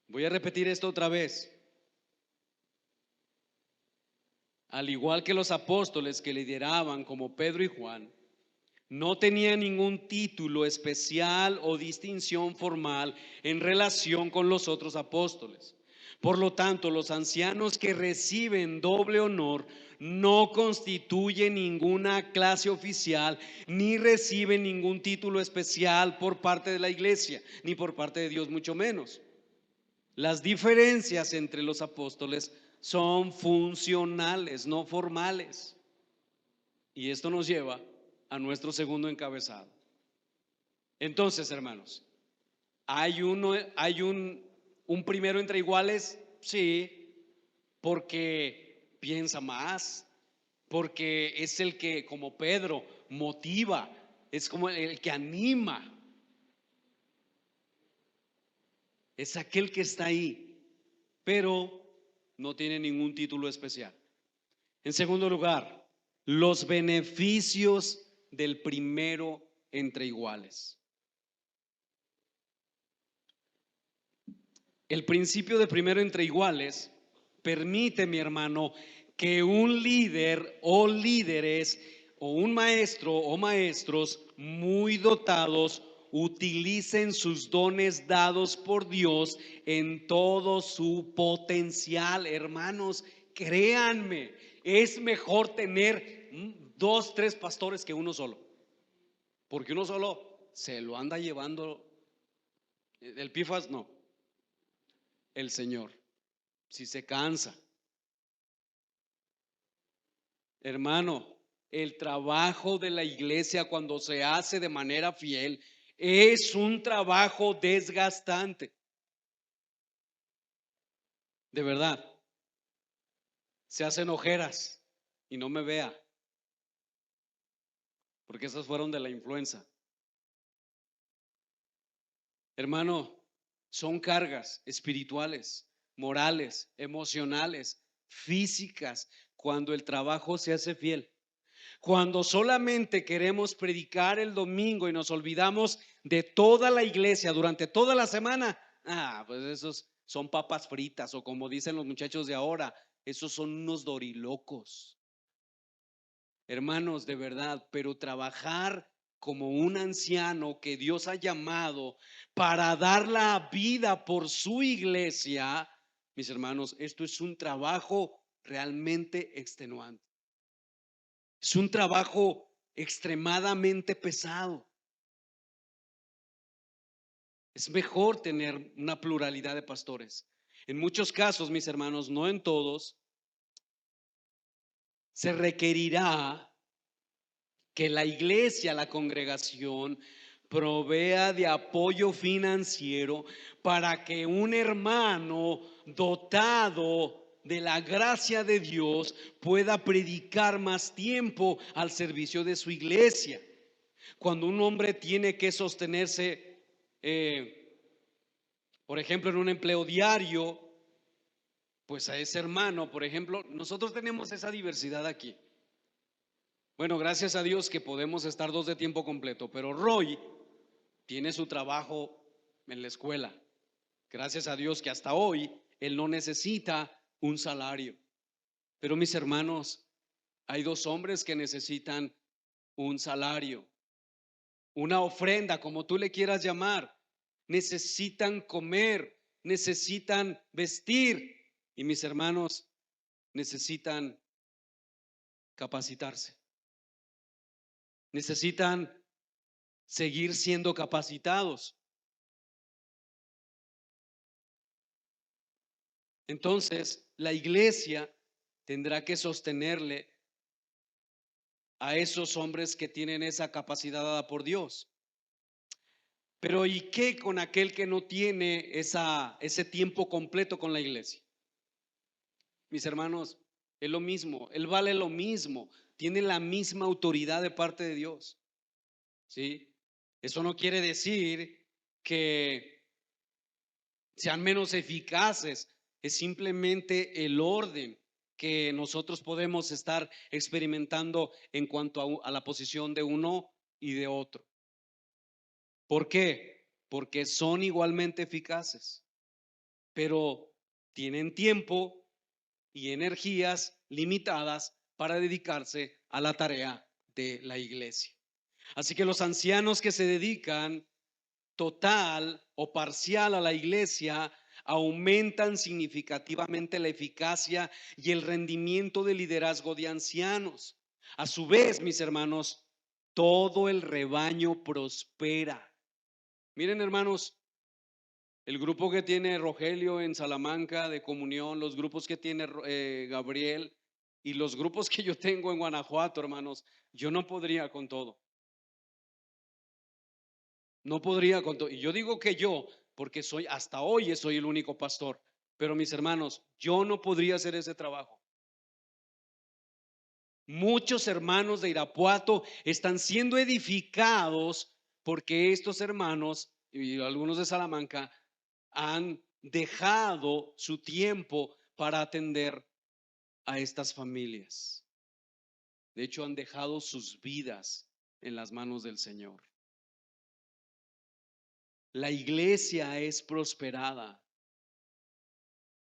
Voy a repetir esto otra vez. al igual que los apóstoles que lideraban como Pedro y Juan, no tenía ningún título especial o distinción formal en relación con los otros apóstoles. Por lo tanto, los ancianos que reciben doble honor no constituyen ninguna clase oficial ni reciben ningún título especial por parte de la iglesia, ni por parte de Dios, mucho menos. Las diferencias entre los apóstoles son funcionales, no formales. Y esto nos lleva a nuestro segundo encabezado. Entonces, hermanos, ¿hay un primero entre iguales? Sí, porque piensa más, porque es el que, como Pedro, motiva, es como el que anima, es aquel que está ahí, pero no tiene ningún título especial. En segundo lugar, los beneficios del primero entre iguales. El principio de primero entre iguales permite, mi hermano, que un líder o líderes o un maestro o maestros muy dotados utilicen sus dones dados por Dios en todo su potencial. Hermanos, créanme, es mejor tener 2, 3 pastores que uno solo, porque uno solo se lo anda llevando el pifas, no, el Señor, si se cansa. Hermano, el trabajo de la iglesia cuando se hace de manera fiel es un trabajo desgastante. De verdad, se hacen ojeras y no me vea, porque esas fueron de la influenza. Hermano, son cargas espirituales, morales, emocionales, físicas, cuando el trabajo se hace fiel. Cuando solamente queremos predicar el domingo y nos olvidamos de toda la iglesia durante toda la semana, pues esos son papas fritas, o como dicen los muchachos de ahora, esos son unos dorilocos. Hermanos, de verdad, pero trabajar como un anciano que Dios ha llamado para dar la vida por su iglesia, mis hermanos, esto es un trabajo realmente extenuante. Es un trabajo extremadamente pesado. Es mejor tener una pluralidad de pastores. En muchos casos, mis hermanos, no en todos, se requerirá que la iglesia, la congregación, provea de apoyo financiero para que un hermano dotado de la gracia de Dios pueda predicar más tiempo al servicio de su iglesia. Cuando un hombre tiene que sostenerse, por ejemplo, en un empleo diario, pues a ese hermano, por ejemplo, nosotros tenemos esa diversidad aquí. Bueno, gracias a Dios que podemos estar 2 de tiempo completo, pero Roy tiene su trabajo en la escuela. Gracias a Dios que hasta hoy él no necesita un salario. Pero mis hermanos, hay 2 hombres que necesitan un salario, una ofrenda, como tú le quieras llamar. Necesitan comer, necesitan vestir, y mis hermanos necesitan capacitarse. Necesitan seguir siendo capacitados. Entonces, la iglesia tendrá que sostenerle a esos hombres que tienen esa capacidad dada por Dios. Pero ¿y qué con aquel que no tiene ese tiempo completo con la iglesia? Mis hermanos, es lo mismo, él vale lo mismo, tiene la misma autoridad de parte de Dios. ¿Sí? Eso no quiere decir que sean menos eficaces, es simplemente el orden que nosotros podemos estar experimentando en cuanto a la posición de uno y de otro. ¿Por qué? Porque son igualmente eficaces, pero tienen tiempo y energías limitadas para dedicarse a la tarea de la iglesia. Así que los ancianos que se dedican total o parcial a la iglesia aumentan significativamente la eficacia y el rendimiento del liderazgo de ancianos. A su vez, mis hermanos, todo el rebaño prospera. Miren, hermanos, el grupo que tiene Rogelio en Salamanca de comunión, los grupos que tiene Gabriel y los grupos que yo tengo en Guanajuato, hermanos, yo no podría con todo. No podría con todo. Y yo digo que yo, porque hasta hoy soy el único pastor. Pero mis hermanos, yo no podría hacer ese trabajo. Muchos hermanos de Irapuato están siendo edificados porque estos hermanos y algunos de Salamanca han dejado su tiempo para atender a estas familias. De hecho, han dejado sus vidas en las manos del Señor. La iglesia es prosperada.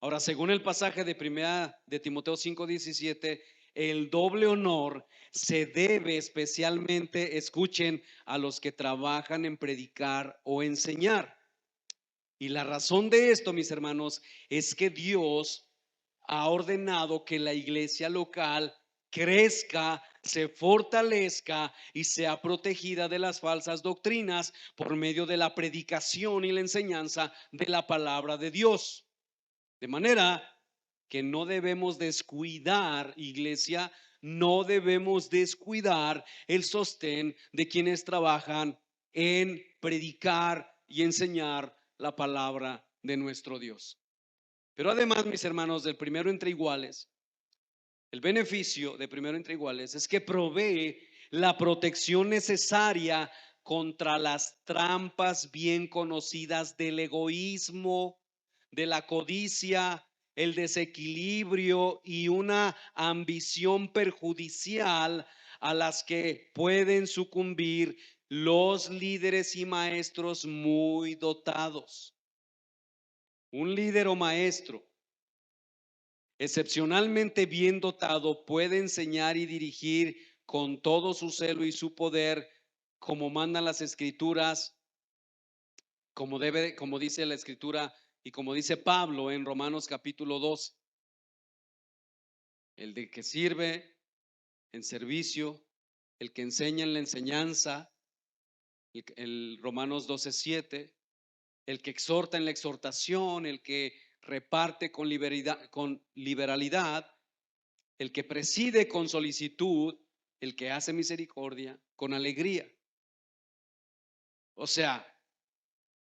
Ahora, según el pasaje de primera de Timoteo 5:17, el doble honor se debe especialmente, escuchen, a los que trabajan en predicar o enseñar. Y la razón de esto, mis hermanos, es que Dios ha ordenado que la iglesia local crezca, se fortalezca y sea protegida de las falsas doctrinas por medio de la predicación y la enseñanza de la palabra de Dios. De manera que no debemos descuidar, iglesia, no debemos descuidar el sostén de quienes trabajan en predicar y enseñar la palabra de nuestro Dios. Pero además, mis hermanos, del primero entre iguales, el beneficio de primero entre iguales es que provee la protección necesaria contra las trampas bien conocidas del egoísmo, de la codicia, el desequilibrio y una ambición perjudicial a las que pueden sucumbir los líderes y maestros muy dotados. Un líder o maestro excepcionalmente bien dotado puede enseñar y dirigir con todo su celo y su poder, como mandan las escrituras, como dice la escritura y como dice Pablo en Romanos capítulo 2. El de que sirve en servicio, el que enseña en la enseñanza, el Romanos 12:7, el que exhorta en la exhortación, el que reparte con liberalidad, el que preside con solicitud, el que hace misericordia con alegría. O sea,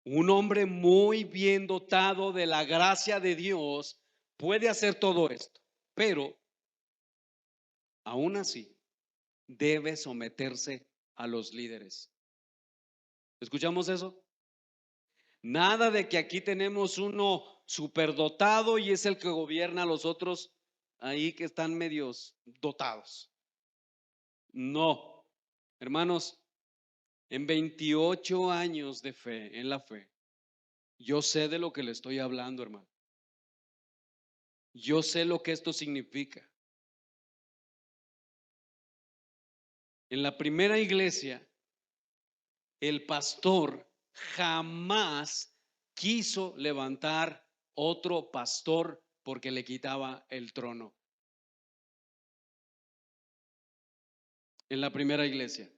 un hombre muy bien dotado de la gracia de Dios puede hacer todo esto, pero aún así debe someterse a los líderes. ¿Escuchamos eso? Nada de que aquí tenemos uno superdotado y es el que gobierna a los otros ahí que están medios dotados. No, hermanos, en 28 años de fe, en la fe, yo sé de lo que le estoy hablando, hermano. Yo sé lo que esto significa. En la primera iglesia, el pastor jamás quiso levantar otro pastor porque le quitaba el trono. En la primera iglesia.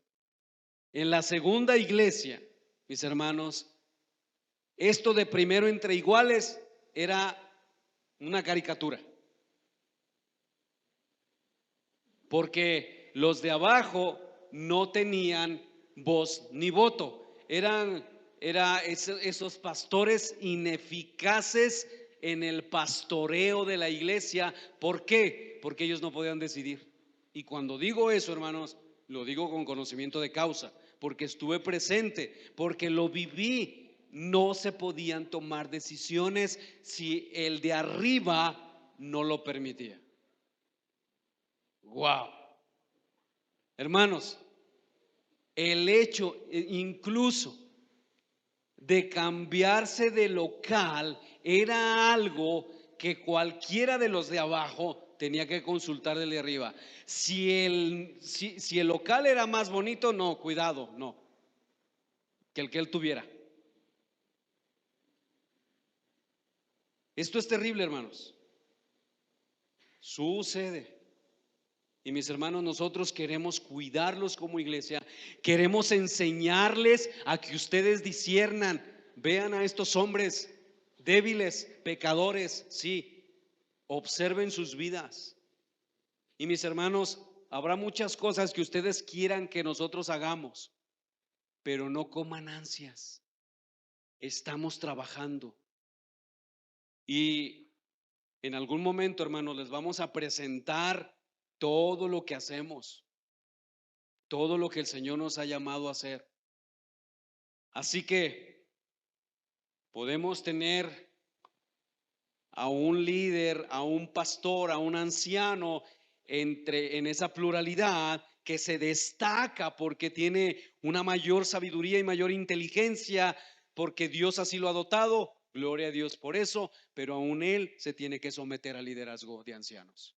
En la segunda iglesia, mis hermanos, esto de primero entre iguales era una caricatura. Porque los de abajo no tenían voz ni voto. Eran esos pastores ineficaces en el pastoreo de la iglesia. ¿Por qué? Porque ellos no podían decidir. Y cuando digo eso, hermanos, lo digo con conocimiento de causa, porque estuve presente, porque lo viví. No se podían tomar decisiones si el de arriba no lo permitía. Wow. Hermanos, el hecho incluso de cambiarse de local era algo que cualquiera de los de abajo tenía que consultar de arriba. Si el local era más bonito, no, cuidado, no, que él tuviera. Esto es terrible, hermanos. Sucede. Y mis hermanos, nosotros queremos cuidarlos como iglesia, queremos enseñarles a que ustedes disciernan, vean a estos hombres débiles, pecadores, sí, observen sus vidas. Y mis hermanos, habrá muchas cosas que ustedes quieran que nosotros hagamos, pero no coman ansias. Estamos trabajando. Y en algún momento, hermanos, les vamos a presentar todo lo que hacemos, todo lo que el Señor nos ha llamado a hacer. Así que podemos tener a un líder, a un pastor, a un anciano en esa pluralidad que se destaca porque tiene una mayor sabiduría y mayor inteligencia, porque Dios así lo ha dotado. Gloria a Dios por eso, pero aún él se tiene que someter al liderazgo de ancianos.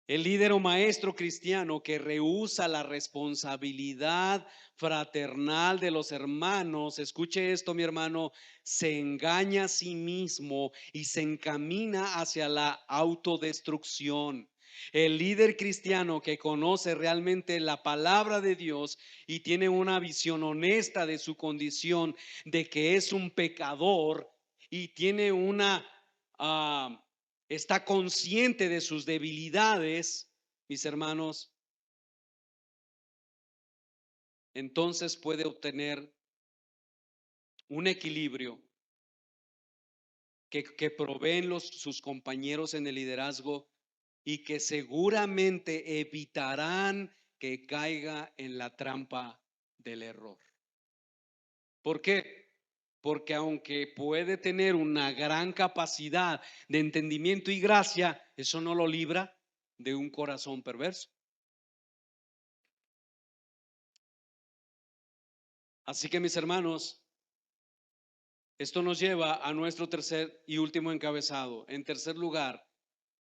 El líder o maestro cristiano que rehúsa la responsabilidad fraternal de los hermanos, escuche esto, mi hermano, se engaña a sí mismo y se encamina hacia la autodestrucción. El líder cristiano que conoce realmente la palabra de Dios y tiene una visión honesta de su condición, de que es un pecador y tiene está consciente de sus debilidades, mis hermanos, entonces puede obtener un equilibrio que proveen sus compañeros en el liderazgo y que seguramente evitarán que caiga en la trampa del error. ¿Por qué? Porque aunque puede tener una gran capacidad de entendimiento y gracia, eso no lo libra de un corazón perverso. Así que, mis hermanos, esto nos lleva a nuestro tercer y último encabezado. En tercer lugar,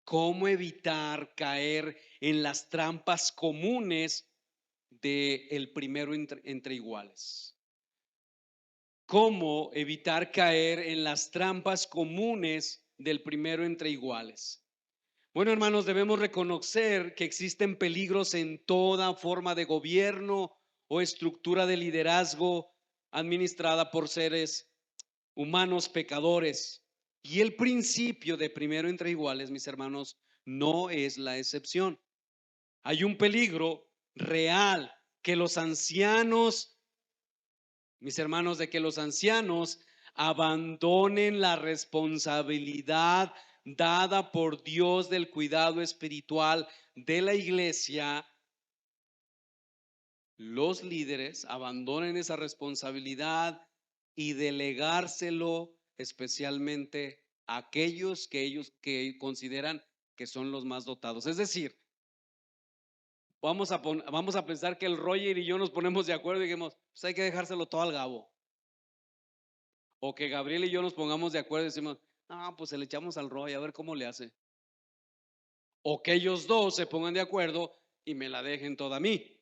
¿cómo evitar caer en las trampas comunes del primero entre iguales? ¿Cómo evitar caer en las trampas comunes del primero entre iguales? Bueno, hermanos, debemos reconocer que existen peligros en toda forma de gobierno o estructura de liderazgo administrada por seres humanos pecadores. Y el principio de primero entre iguales, mis hermanos, no es la excepción. Hay un peligro real que los ancianos, mis hermanos, de que los ancianos abandonen la responsabilidad dada por Dios del cuidado espiritual de la iglesia. Los líderes abandonen esa responsabilidad y delegárselo especialmente a aquellos que ellos que consideran que son los más dotados. Es decir, vamos a pensar que el Roger y yo nos ponemos de acuerdo y digamos, pues hay que dejárselo todo al Gabo. O que Gabriel y yo nos pongamos de acuerdo y decimos, no, pues se le echamos al Roger a ver cómo le hace. O que ellos dos se pongan de acuerdo y me la dejen toda a mí.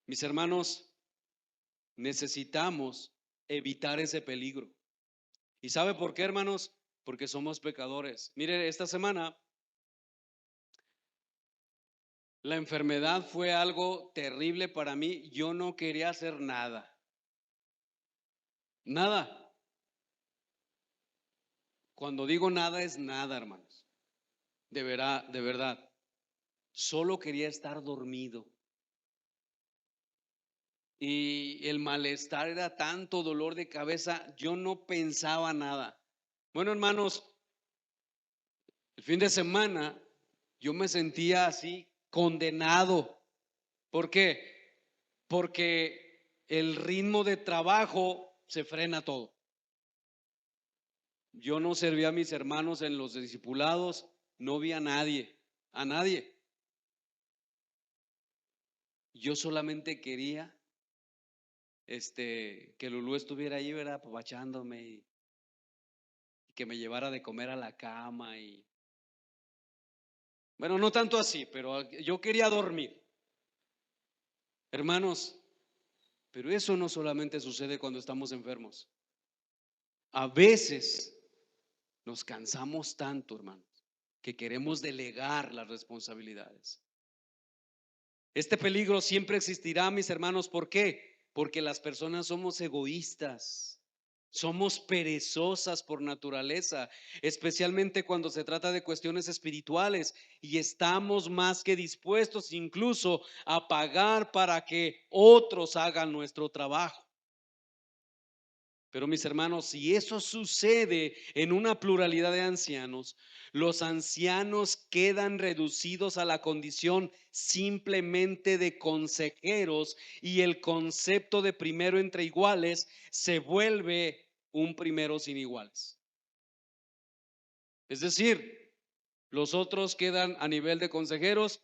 Mis hermanos, necesitamos evitar ese peligro. ¿Y sabe por qué, hermanos? Porque somos pecadores. Mire, esta semana la enfermedad fue algo terrible para mí. Yo no quería hacer nada. Nada. Cuando digo nada es nada, hermanos. De verdad. Solo quería estar dormido. Y el malestar era tanto, dolor de cabeza, yo no pensaba nada. Bueno, hermanos, el fin de semana yo me sentía así condenado. ¿Por qué? Porque el ritmo de trabajo se frena todo. Yo no servía a mis hermanos en los discipulados, no vi a nadie. Yo solamente quería que Lulú estuviera ahí, ¿verdad? Apapachándome y que me llevara de comer a la cama y, bueno, no tanto así, pero yo quería dormir. Hermanos, pero eso no solamente sucede cuando estamos enfermos. A veces nos cansamos tanto, hermanos, que queremos delegar las responsabilidades. Este peligro siempre existirá, mis hermanos. ¿Por qué? Porque las personas somos egoístas, somos perezosas por naturaleza, especialmente cuando se trata de cuestiones espirituales, y estamos más que dispuestos incluso a pagar para que otros hagan nuestro trabajo. Pero mis hermanos, si eso sucede en una pluralidad de ancianos, los ancianos quedan reducidos a la condición simplemente de consejeros, y el concepto de primero entre iguales se vuelve un primero sin iguales. Es decir, los otros quedan a nivel de consejeros,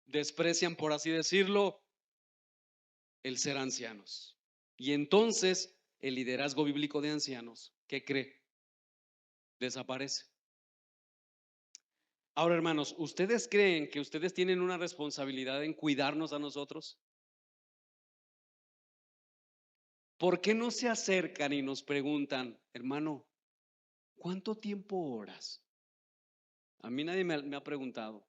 desprecian, por así decirlo, el ser ancianos. Y entonces el liderazgo bíblico de ancianos, ¿qué cree? Desaparece. Ahora, hermanos, ¿ustedes creen que ustedes tienen una responsabilidad en cuidarnos a nosotros? ¿Por qué no se acercan y nos preguntan, hermano, ¿cuánto tiempo oras? A mí nadie me ha preguntado.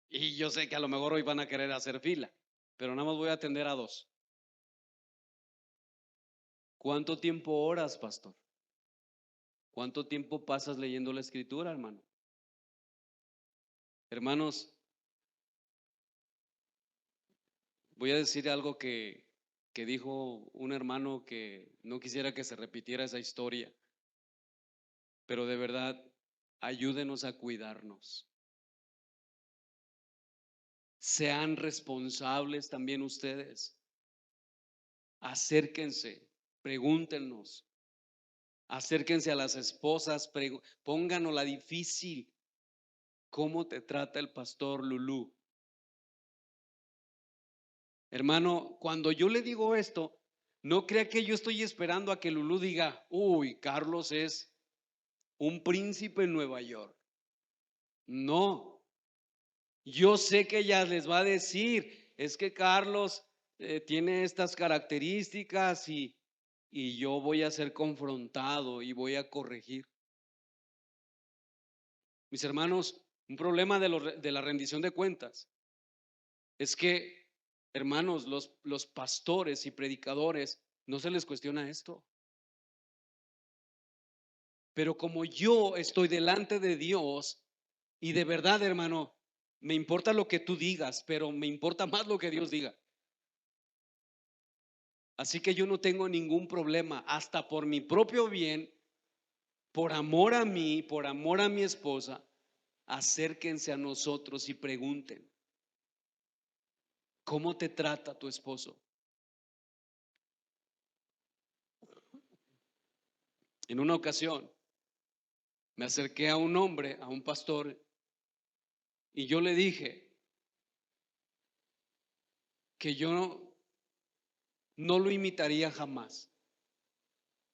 Y yo sé que a lo mejor hoy van a querer hacer fila, pero nada más voy a atender a dos. ¿Cuánto tiempo oras, pastor? ¿Cuánto tiempo pasas leyendo la escritura, hermano? Hermanos, voy a decir algo que dijo un hermano, que no quisiera que se repitiera esa historia, pero de verdad, ayúdenos a cuidarnos. Sean responsables también ustedes. Acérquense, pregúntenos, acérquense a las esposas, pónganos la difícil. ¿Cómo te trata el pastor Lulú? Hermano, cuando yo le digo esto, no crea que yo estoy esperando a que Lulú diga, uy, Carlos es un príncipe en Nueva York. No, yo sé que ella les va a decir, es que Carlos tiene estas características, y yo voy a ser confrontado y voy a corregir. Mis hermanos, un problema de la rendición de cuentas es que, hermanos, los pastores y predicadores no se les cuestiona esto. Pero como yo estoy delante de Dios, y de verdad, hermano, me importa lo que tú digas, pero me importa más lo que Dios diga. Así que yo no tengo ningún problema, hasta por mi propio bien, por amor a mí, por amor a mi esposa. Acérquense a nosotros y pregunten, ¿cómo te trata tu esposo? En una ocasión me acerqué a un hombre, a un pastor, y yo le dije que yo no lo imitaría jamás,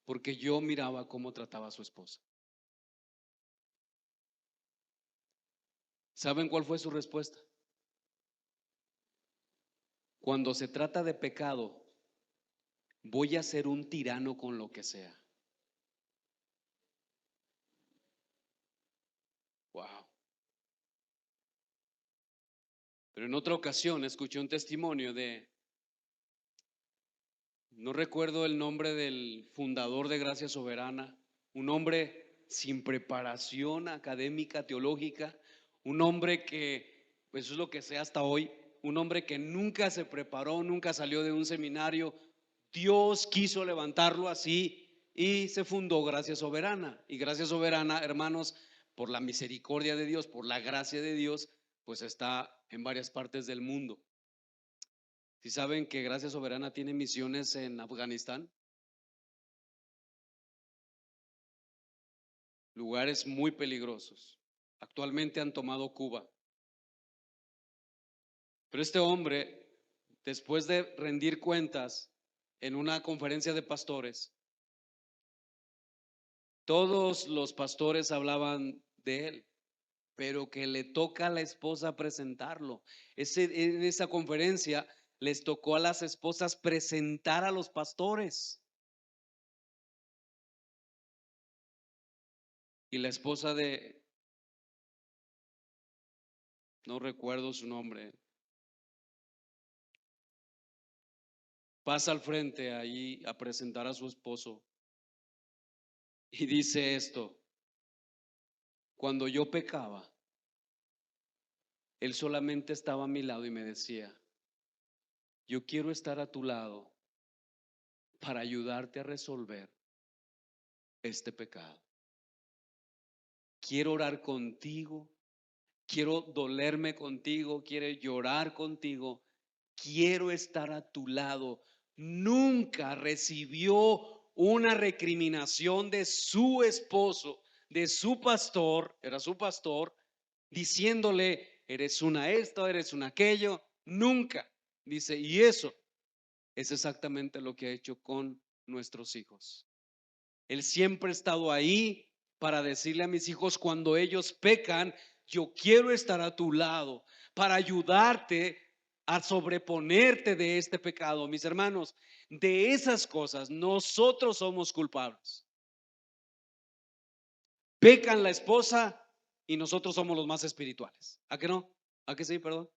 porque yo miraba cómo trataba a su esposa. ¿Saben cuál fue su respuesta? Cuando se trata de pecado, voy a ser un tirano con lo que sea. Wow. Pero en otra ocasión escuché un testimonio no recuerdo el nombre del fundador de Gracia Soberana, un hombre sin preparación académica, teológica, un hombre que, pues eso es lo que sé hasta hoy, un hombre que nunca se preparó, nunca salió de un seminario. Dios quiso levantarlo así y se fundó Gracia Soberana. Y Gracia Soberana, hermanos, por la misericordia de Dios, por la gracia de Dios, pues está en varias partes del mundo. Si saben que Gracia Soberana tiene misiones en Afganistán, lugares muy peligrosos. Actualmente han tomado Cuba. Pero este hombre, después de rendir cuentas en una conferencia de pastores, Todos los pastores hablaban de él, pero que le toca a la esposa presentarlo. En esa conferencia les tocó a las esposas presentar a los pastores. Y la esposa de, no recuerdo su nombre, pasa al frente ahí a presentar a su esposo y dice esto: cuando yo pecaba, él solamente estaba a mi lado y me decía, yo quiero estar a tu lado para ayudarte a resolver este pecado. Quiero orar contigo, quiero dolerme contigo, quiero llorar contigo, quiero estar a tu lado. Nunca recibió una recriminación de su esposo, de su pastor, era su pastor, diciéndole, eres una esto, eres una aquello. Nunca. Dice, y eso es exactamente lo que ha hecho con nuestros hijos. Él siempre ha estado ahí para decirle a mis hijos cuando ellos pecan, yo quiero estar a tu lado para ayudarte a sobreponerte de este pecado. Mis hermanos, de esas cosas nosotros somos culpables. Pecan la esposa y nosotros somos los más espirituales. ¿A qué no? ¿A qué sí, perdón?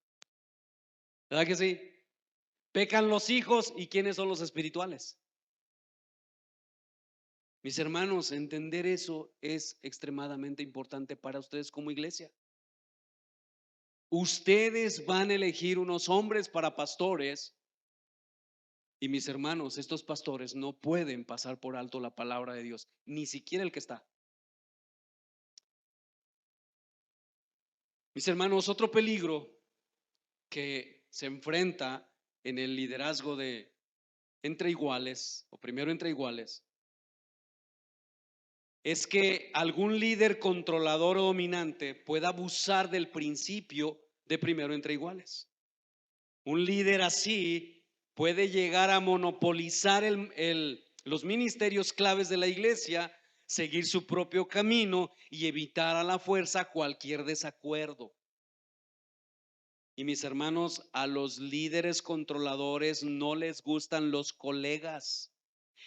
¿Verdad que sí? Pecan los hijos y ¿quiénes son los espirituales? Mis hermanos, entender eso es extremadamente importante para ustedes como iglesia. Ustedes van a elegir unos hombres para pastores y mis hermanos, estos pastores no pueden pasar por alto la palabra de Dios, ni siquiera el que está. Mis hermanos, otro peligro que se enfrenta en el liderazgo de entre iguales, o primero entre iguales, es que algún líder controlador o dominante pueda abusar del principio de primero entre iguales. Un líder así puede llegar a monopolizar los ministerios claves de la iglesia, seguir su propio camino y evitar a la fuerza cualquier desacuerdo. Y mis hermanos, a los líderes controladores no les gustan los colegas.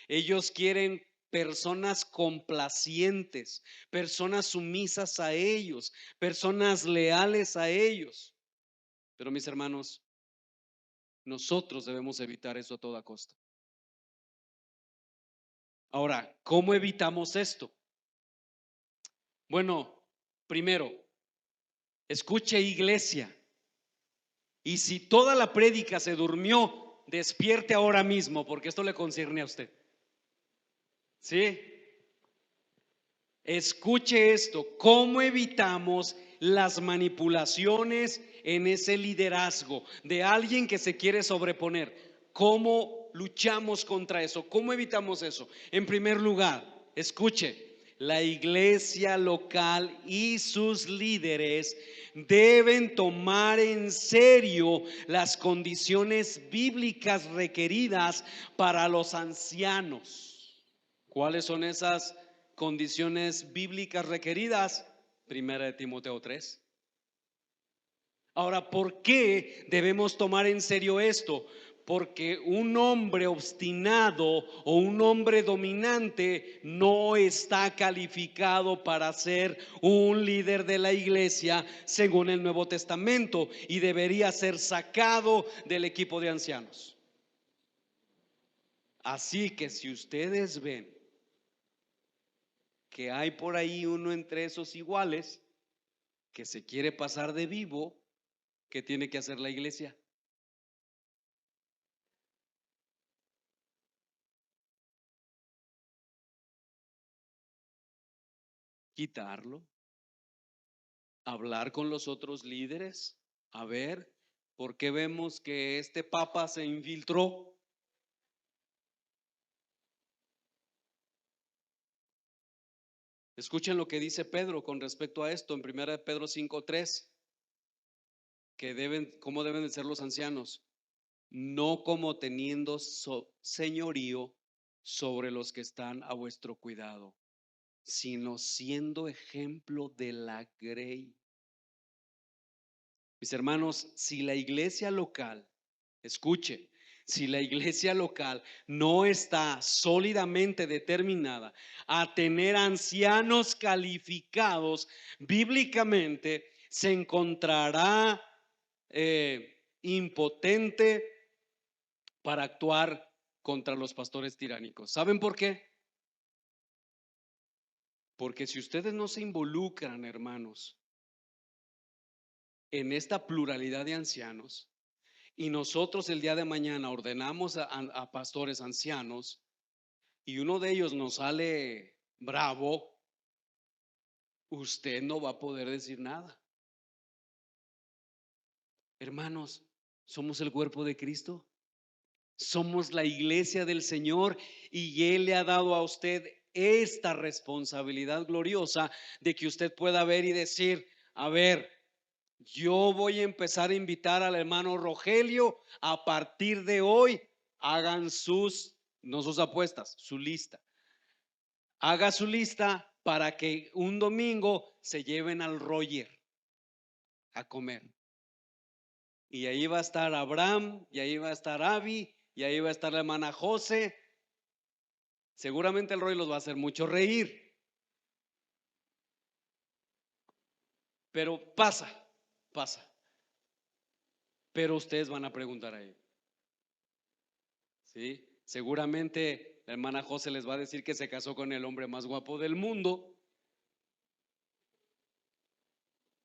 Ellos quieren personas complacientes, personas sumisas a ellos, personas leales a ellos. Pero mis hermanos, nosotros debemos evitar eso a toda costa. Ahora, ¿cómo evitamos esto? Bueno, primero, escuche iglesia. Y si toda la prédica se durmió, despierte ahora mismo, porque esto le concierne a usted. ¿Sí? Escuche esto, ¿cómo evitamos las manipulaciones en ese liderazgo de alguien que se quiere sobreponer? ¿Cómo luchamos contra eso? ¿Cómo evitamos eso? En primer lugar, escuche, la iglesia local y sus líderes deben tomar en serio las condiciones bíblicas requeridas para los ancianos. ¿Cuáles son esas condiciones bíblicas requeridas? Primera de Timoteo 3. Ahora, ¿por qué debemos tomar en serio esto? Porque un hombre obstinado o un hombre dominante no está calificado para ser un líder de la iglesia según el Nuevo Testamento y debería ser sacado del equipo de ancianos. Así que si ustedes ven que hay por ahí uno entre esos iguales que se quiere pasar de vivo, ¿qué tiene que hacer la iglesia? Quitarlo, hablar con los otros líderes, a ver, ¿por qué vemos que este papa se infiltró? Escuchen lo que dice Pedro con respecto a esto en 1 Pedro 5:3, que cómo deben de ser los ancianos, no como teniendo señorío sobre los que están a vuestro cuidado, sino siendo ejemplo de la grey. Mis hermanos, si la iglesia local, escuche, si la iglesia local no está sólidamente determinada a tener ancianos calificados bíblicamente, se encontrará impotente para actuar contra los pastores tiránicos. ¿Saben por qué? Porque si ustedes no se involucran, hermanos, en esta pluralidad de ancianos, y nosotros el día de mañana ordenamos a pastores ancianos, y uno de ellos nos sale bravo, usted no va a poder decir nada. Hermanos, somos el cuerpo de Cristo, somos la iglesia del Señor, y Él le ha dado a usted esta responsabilidad gloriosa de que usted pueda ver y decir: a ver, yo voy a empezar a invitar al hermano Rogelio, a partir de hoy hagan no sus apuestas, su lista. Haga su lista para que un domingo se lleven al Roger a comer. Y ahí va a estar Abraham, y ahí va a estar Abby, y ahí va a estar la hermana José. Seguramente el Roy los va a hacer mucho reír. Pero pasa. Pero ustedes van a preguntar ahí. ¿Sí? Seguramente la hermana José les va a decir que se casó con el hombre más guapo del mundo.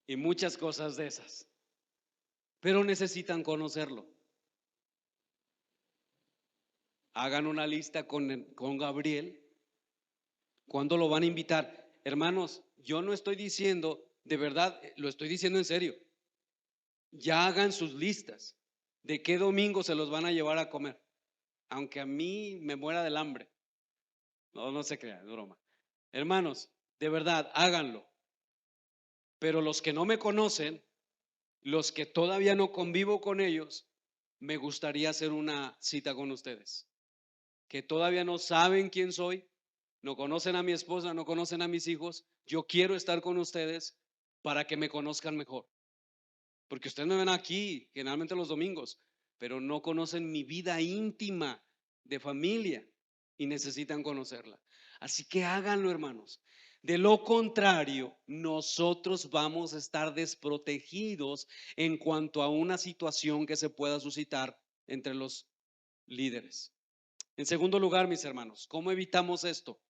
Y muchas cosas de esas. Pero necesitan conocerlo. Hagan una lista con Gabriel. ¿Cuándo lo van a invitar? Hermanos, yo no estoy diciendo, de verdad, lo estoy diciendo en serio. Ya hagan sus listas de qué domingo se los van a llevar a comer. Aunque a mí me muera del hambre. No se crean, es broma. Hermanos, de verdad, háganlo. Pero los que no me conocen, los que todavía no convivo con ellos, me gustaría hacer una cita con ustedes. Que todavía no saben quién soy, no conocen a mi esposa, no conocen a mis hijos. Yo quiero estar con ustedes para que me conozcan mejor. Porque ustedes me ven aquí, generalmente los domingos, pero no conocen mi vida íntima de familia y necesitan conocerla. Así que háganlo, hermanos. De lo contrario, nosotros vamos a estar desprotegidos en cuanto a una situación que se pueda suscitar entre los líderes. En segundo lugar, mis hermanos, ¿cómo evitamos esto?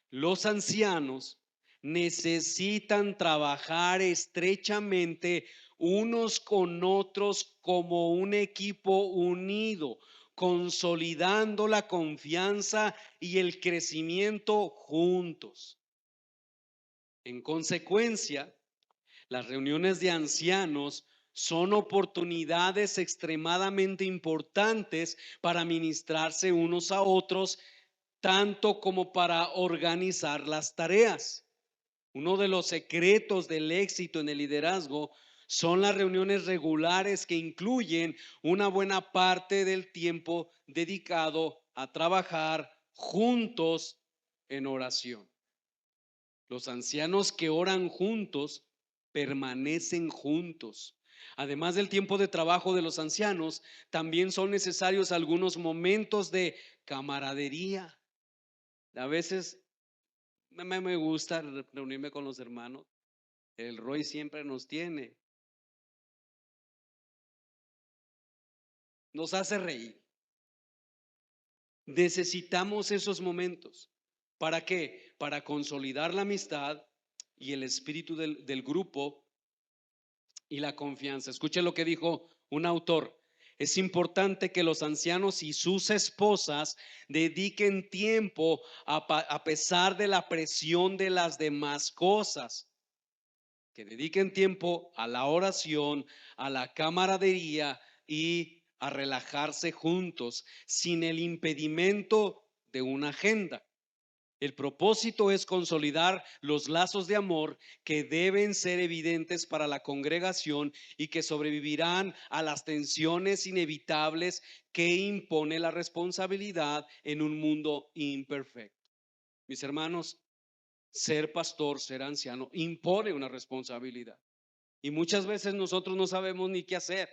Los ancianos necesitan trabajar estrechamente unos con otros como un equipo unido, consolidando la confianza y el crecimiento juntos. En consecuencia, las reuniones de ancianos son oportunidades extremadamente importantes para ministrarse unos a otros, tanto como para organizar las tareas. Uno de los secretos del éxito en el liderazgo son las reuniones regulares que incluyen una buena parte del tiempo dedicado a trabajar juntos en oración. Los ancianos que oran juntos permanecen juntos. Además del tiempo de trabajo de los ancianos, también son necesarios algunos momentos de camaradería. A veces me gusta reunirme con los hermanos. El Roy siempre nos hace reír. Necesitamos esos momentos. ¿Para qué? Para consolidar la amistad y el espíritu del grupo y la confianza. Escuche lo que dijo un autor. Es importante que los ancianos y sus esposas dediquen tiempo a pesar de la presión de las demás cosas. Que dediquen tiempo a la oración, a la camaradería y a relajarse juntos sin el impedimento de una agenda. El propósito es consolidar los lazos de amor que deben ser evidentes para la congregación y que sobrevivirán a las tensiones inevitables que impone la responsabilidad en un mundo imperfecto. Mis hermanos, Ser pastor, ser anciano, impone una responsabilidad. Y muchas veces nosotros no sabemos ni qué hacer.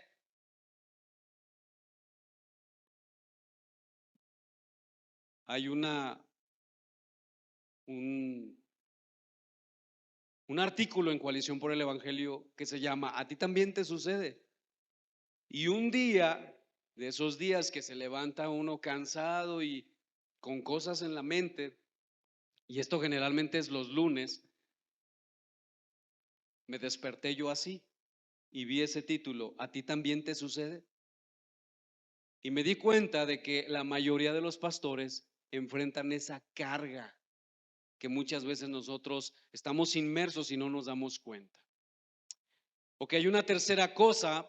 Hay un, un artículo en Coalición por el Evangelio que se llama "A ti también te sucede". Y un día, de esos días que se levanta uno cansado y con cosas en la mente, y esto generalmente es los lunes, me desperté yo así y vi ese título, "¿A ti también te sucede?". Y me di cuenta de que la mayoría de los pastores enfrentan esa carga que muchas veces nosotros estamos inmersos y no nos damos cuenta. Porque hay una tercera cosa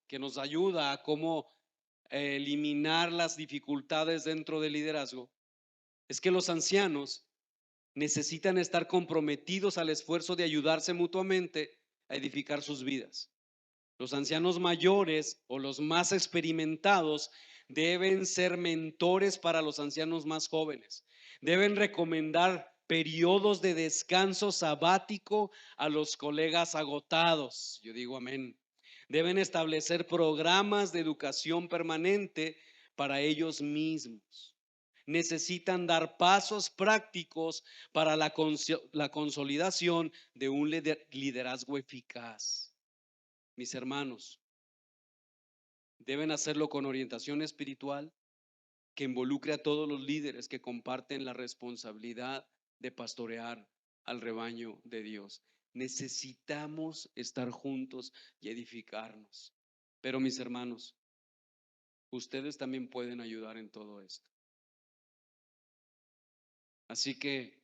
que nos ayuda a cómo eliminar las dificultades dentro del liderazgo, es que los ancianos necesitan estar comprometidos al esfuerzo de ayudarse mutuamente a edificar sus vidas. Los ancianos mayores o los más experimentados deben ser mentores para los ancianos más jóvenes. Deben recomendar periodos de descanso sabático a los colegas agotados. Yo digo amén. Deben establecer programas de educación permanente para ellos mismos. Necesitan dar pasos prácticos para la consolidación de un liderazgo eficaz. Mis hermanos, deben hacerlo con orientación espiritual que involucre a todos los líderes que comparten la responsabilidad de pastorear al rebaño de Dios. Necesitamos estar juntos y edificarnos. Pero mis hermanos, ustedes también pueden ayudar en todo esto. Así que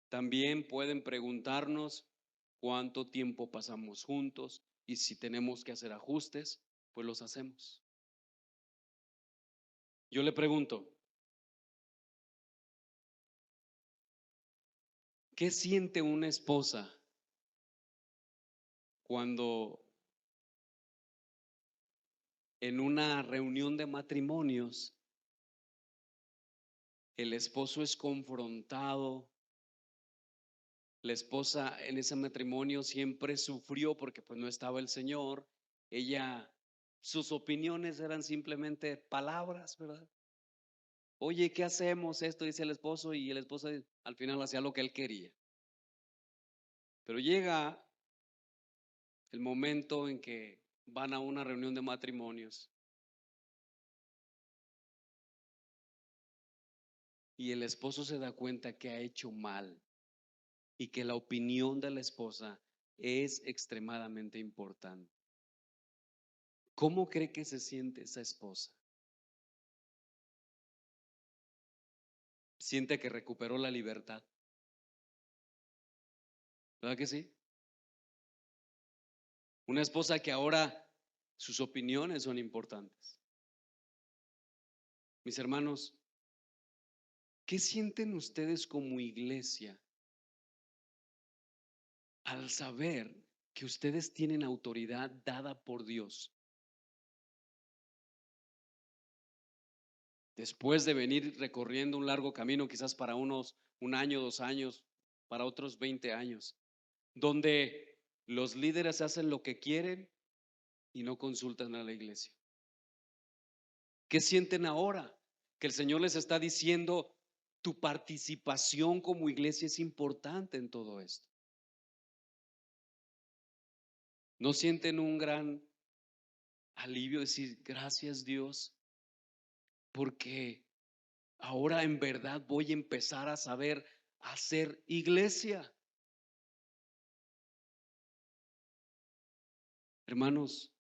también pueden preguntarnos cuánto tiempo pasamos juntos y si tenemos que hacer ajustes, pues los hacemos. Yo le pregunto, ¿qué siente una esposa cuando en una reunión de matrimonios el esposo es confrontado? La esposa en ese matrimonio siempre sufrió porque pues no estaba el Señor. Ella, sus opiniones eran simplemente palabras, ¿verdad? Oye, ¿qué hacemos? Esto dice el esposo y el esposo al final hacía lo que él quería. Pero llega el momento en que van a una reunión de matrimonios y el esposo se da cuenta que ha hecho mal y que la opinión de la esposa es extremadamente importante. ¿Cómo cree que se siente esa esposa? Siente que recuperó la libertad, ¿verdad que sí? Una esposa que ahora sus opiniones son importantes. Mis hermanos, ¿qué sienten ustedes como iglesia al saber que ustedes tienen autoridad dada por Dios? Después de venir recorriendo un largo camino, quizás para unos un año, 2 años, para otros 20 años, donde los líderes hacen lo que quieren y no consultan a la iglesia. ¿Qué sienten ahora? Que el Señor les está diciendo, tu participación como iglesia es importante en todo esto. ¿No sienten un gran alivio decir, gracias Dios, porque ahora en verdad voy a empezar a saber hacer iglesia? Hermanos,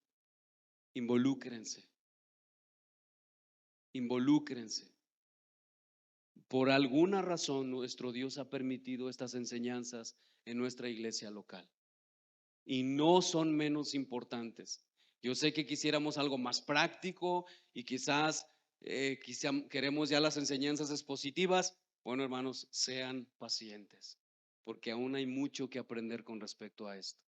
involúcrense, involúcrense. Por alguna razón nuestro Dios ha permitido estas enseñanzas en nuestra iglesia local y no son menos importantes. Yo sé que quisiéramos algo más práctico y quizás queremos ya las enseñanzas expositivas. Bueno, hermanos, sean pacientes, porque aún hay mucho que aprender con respecto a esto.